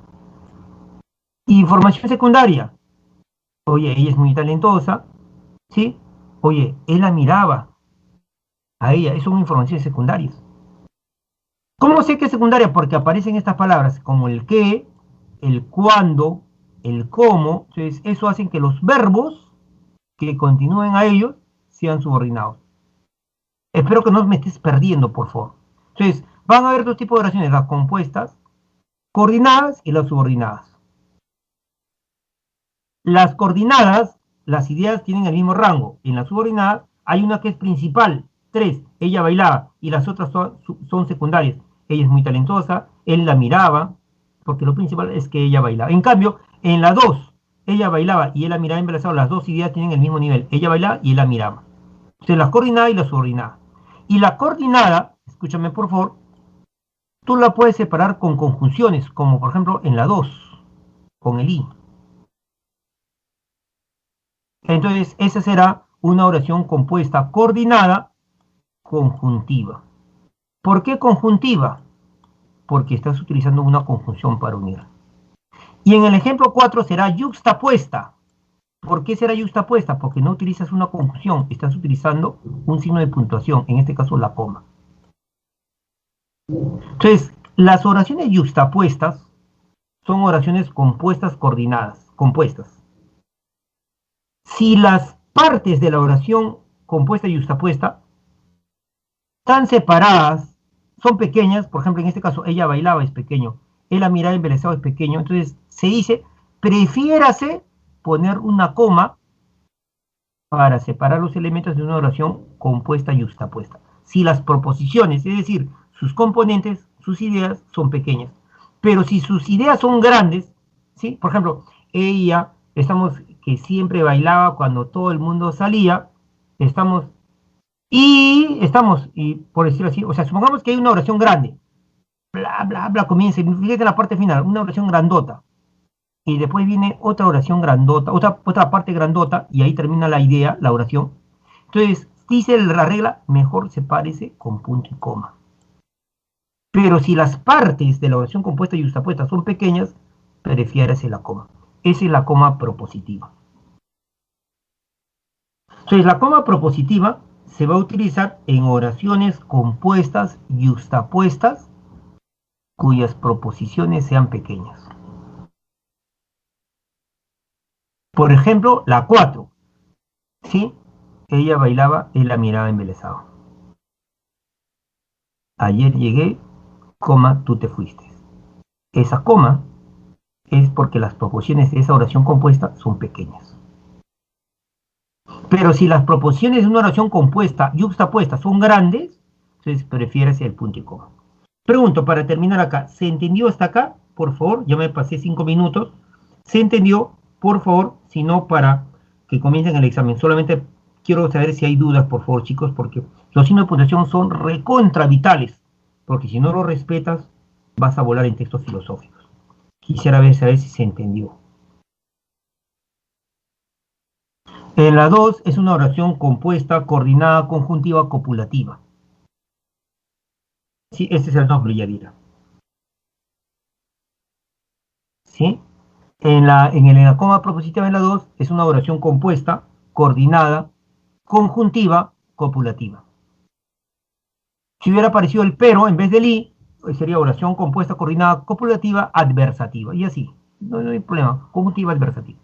Información secundaria. Oye, ella es muy talentosa, ¿sí? Oye, él la miraba a ella. Eso son informaciones secundarias. ¿Cómo sé que es secundaria? Porque aparecen estas palabras como el qué, el cuándo, el cómo. Entonces, eso hace que los verbos que continúen a ellos sean subordinados. Espero que no me estés perdiendo, por favor. Entonces, van a haber dos tipos de oraciones, las compuestas, coordinadas y las subordinadas. Las coordinadas, las ideas tienen el mismo rango. En las subordinadas hay una que es principal, 3, ella bailaba, y las otras son secundarias. Ella es muy talentosa, él la miraba, porque lo principal es que ella bailaba. En cambio, en la 2, ella bailaba y él la miraba embelesado, las dos ideas tienen el mismo nivel. Ella bailaba y él la miraba. Entonces, las coordinadas y las subordinadas. Y la coordinada, escúchame por favor, tú la puedes separar con conjunciones, como por ejemplo en la 2, con el i. Entonces, esa será una oración compuesta coordinada conjuntiva. ¿Por qué conjuntiva? Porque estás utilizando una conjunción para unir. Y en el ejemplo 4 será yuxtapuesta. ¿Por qué será yuxtapuesta? Porque no utilizas una conjunción, estás utilizando un signo de puntuación, en este caso la coma. Entonces, las oraciones yuxtapuestas son oraciones compuestas coordinadas, compuestas. Si las partes de la oración compuesta y yuxtapuesta están separadas, son pequeñas, por ejemplo, en este caso, ella bailaba es pequeño, él la miraba embelesado es pequeño, entonces se dice, prefiérase poner una coma para separar los elementos de una oración compuesta y yuxtapuesta. Si las proposiciones, es decir, sus componentes, sus ideas son pequeñas, pero si sus ideas son grandes, ¿sí? Por ejemplo, ella, estamos que siempre bailaba cuando todo el mundo salía, y por decirlo así, o sea, supongamos que hay una oración grande, bla, bla, bla, comienza, y fíjate la parte final, una oración grandota, y después viene otra oración grandota, otra parte grandota, y ahí termina la idea, la oración. Entonces, dice la regla, mejor sepárese con punto y coma. Pero si las partes de la oración compuesta y yuxtapuesta son pequeñas, prefiérase la coma. Esa es la coma propositiva. Entonces, la coma propositiva se va a utilizar en oraciones compuestas y yuxtapuestas cuyas proposiciones sean pequeñas. Por ejemplo, la 4. ¿Sí? Ella bailaba, él la miraba embelesado. Ayer llegué, coma, tú te fuiste. Esa coma es porque las proposiciones de esa oración compuesta son pequeñas. Pero si las proposiciones de una oración compuesta yuxtapuesta son grandes, Entonces prefieres el punto y coma. Pregunto, para terminar acá, ¿se entendió hasta acá? Por favor, ya me pasé 5 minutos. ¿Se entendió? Por favor, si no, para que comiencen el examen. Solamente quiero saber si hay dudas, por favor, chicos, porque los signos de puntuación son recontra vitales. Porque si no los respetas, vas a volar en textos filosóficos. Quisiera saber si se entendió. En la 2 es una oración compuesta, coordinada, conjuntiva, copulativa. Sí, este es el nombre, Yadira. ¿Sí? En la coma propositiva en la 2 es una oración compuesta, coordinada, conjuntiva, copulativa. Si hubiera aparecido el pero en vez del i, pues sería oración compuesta, coordinada, copulativa, adversativa. Y así, no hay problema, conjuntiva, adversativa.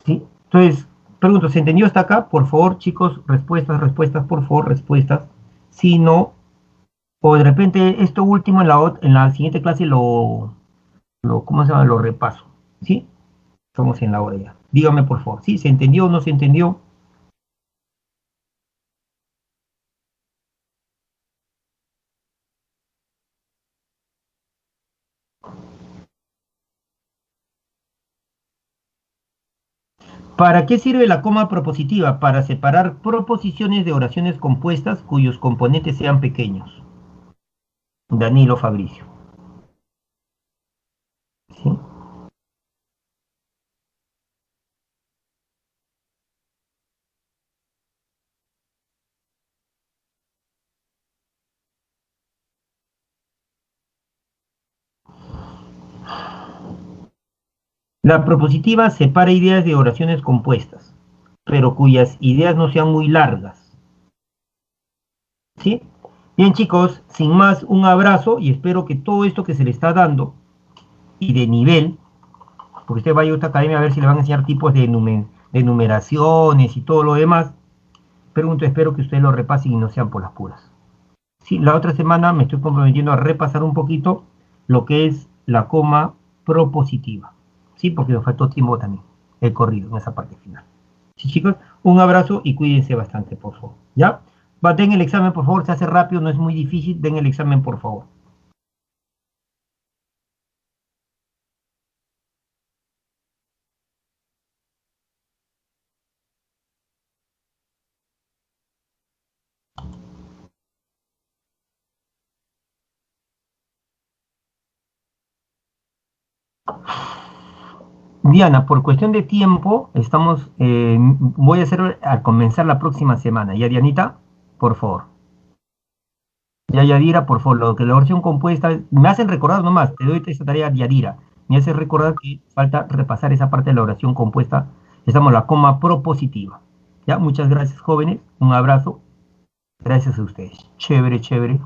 ¿Sí? Entonces, pregunto, ¿se entendió hasta acá? Por favor, chicos, respuestas, por favor, respuestas. Si no, o de repente esto último en la siguiente clase ¿cómo se llama? Lo repaso. ¿Sí? Estamos en la hora ya. Dígame, por favor, ¿sí? ¿Se entendió o no se entendió? ¿Para qué sirve la coma propositiva? Para separar proposiciones de oraciones compuestas cuyos componentes sean pequeños. Danilo Fabricio. ¿Sí? La propositiva separa ideas de oraciones compuestas, pero cuyas ideas no sean muy largas. ¿Sí? Bien, chicos, sin más, un abrazo y espero que todo esto que se le está dando y de nivel, porque usted vaya a otra academia a ver si le van a enseñar tipos de numeraciones y todo lo demás, pregunto, espero que ustedes lo repasen y no sean por las puras. Sí, la otra semana me estoy comprometiendo a repasar un poquito lo que es la coma propositiva. Sí, porque nos faltó tiempo también, el corrido, en esa parte final. Sí, chicos, un abrazo y cuídense bastante, por favor. ¿Ya? Den el examen, por favor, se hace rápido, no es muy difícil, den el examen, por favor. Diana, por cuestión de tiempo, voy a hacer a comenzar la próxima semana. ¿Ya, Dianita? Por favor. Ya, Yadira, por favor, lo que la oración compuesta, me hacen recordar nomás, te doy esta tarea, Yadira, me hace recordar que falta repasar esa parte de la oración compuesta, estamos en la coma propositiva. Ya, muchas gracias, jóvenes, un abrazo, gracias a ustedes. Chévere, chévere.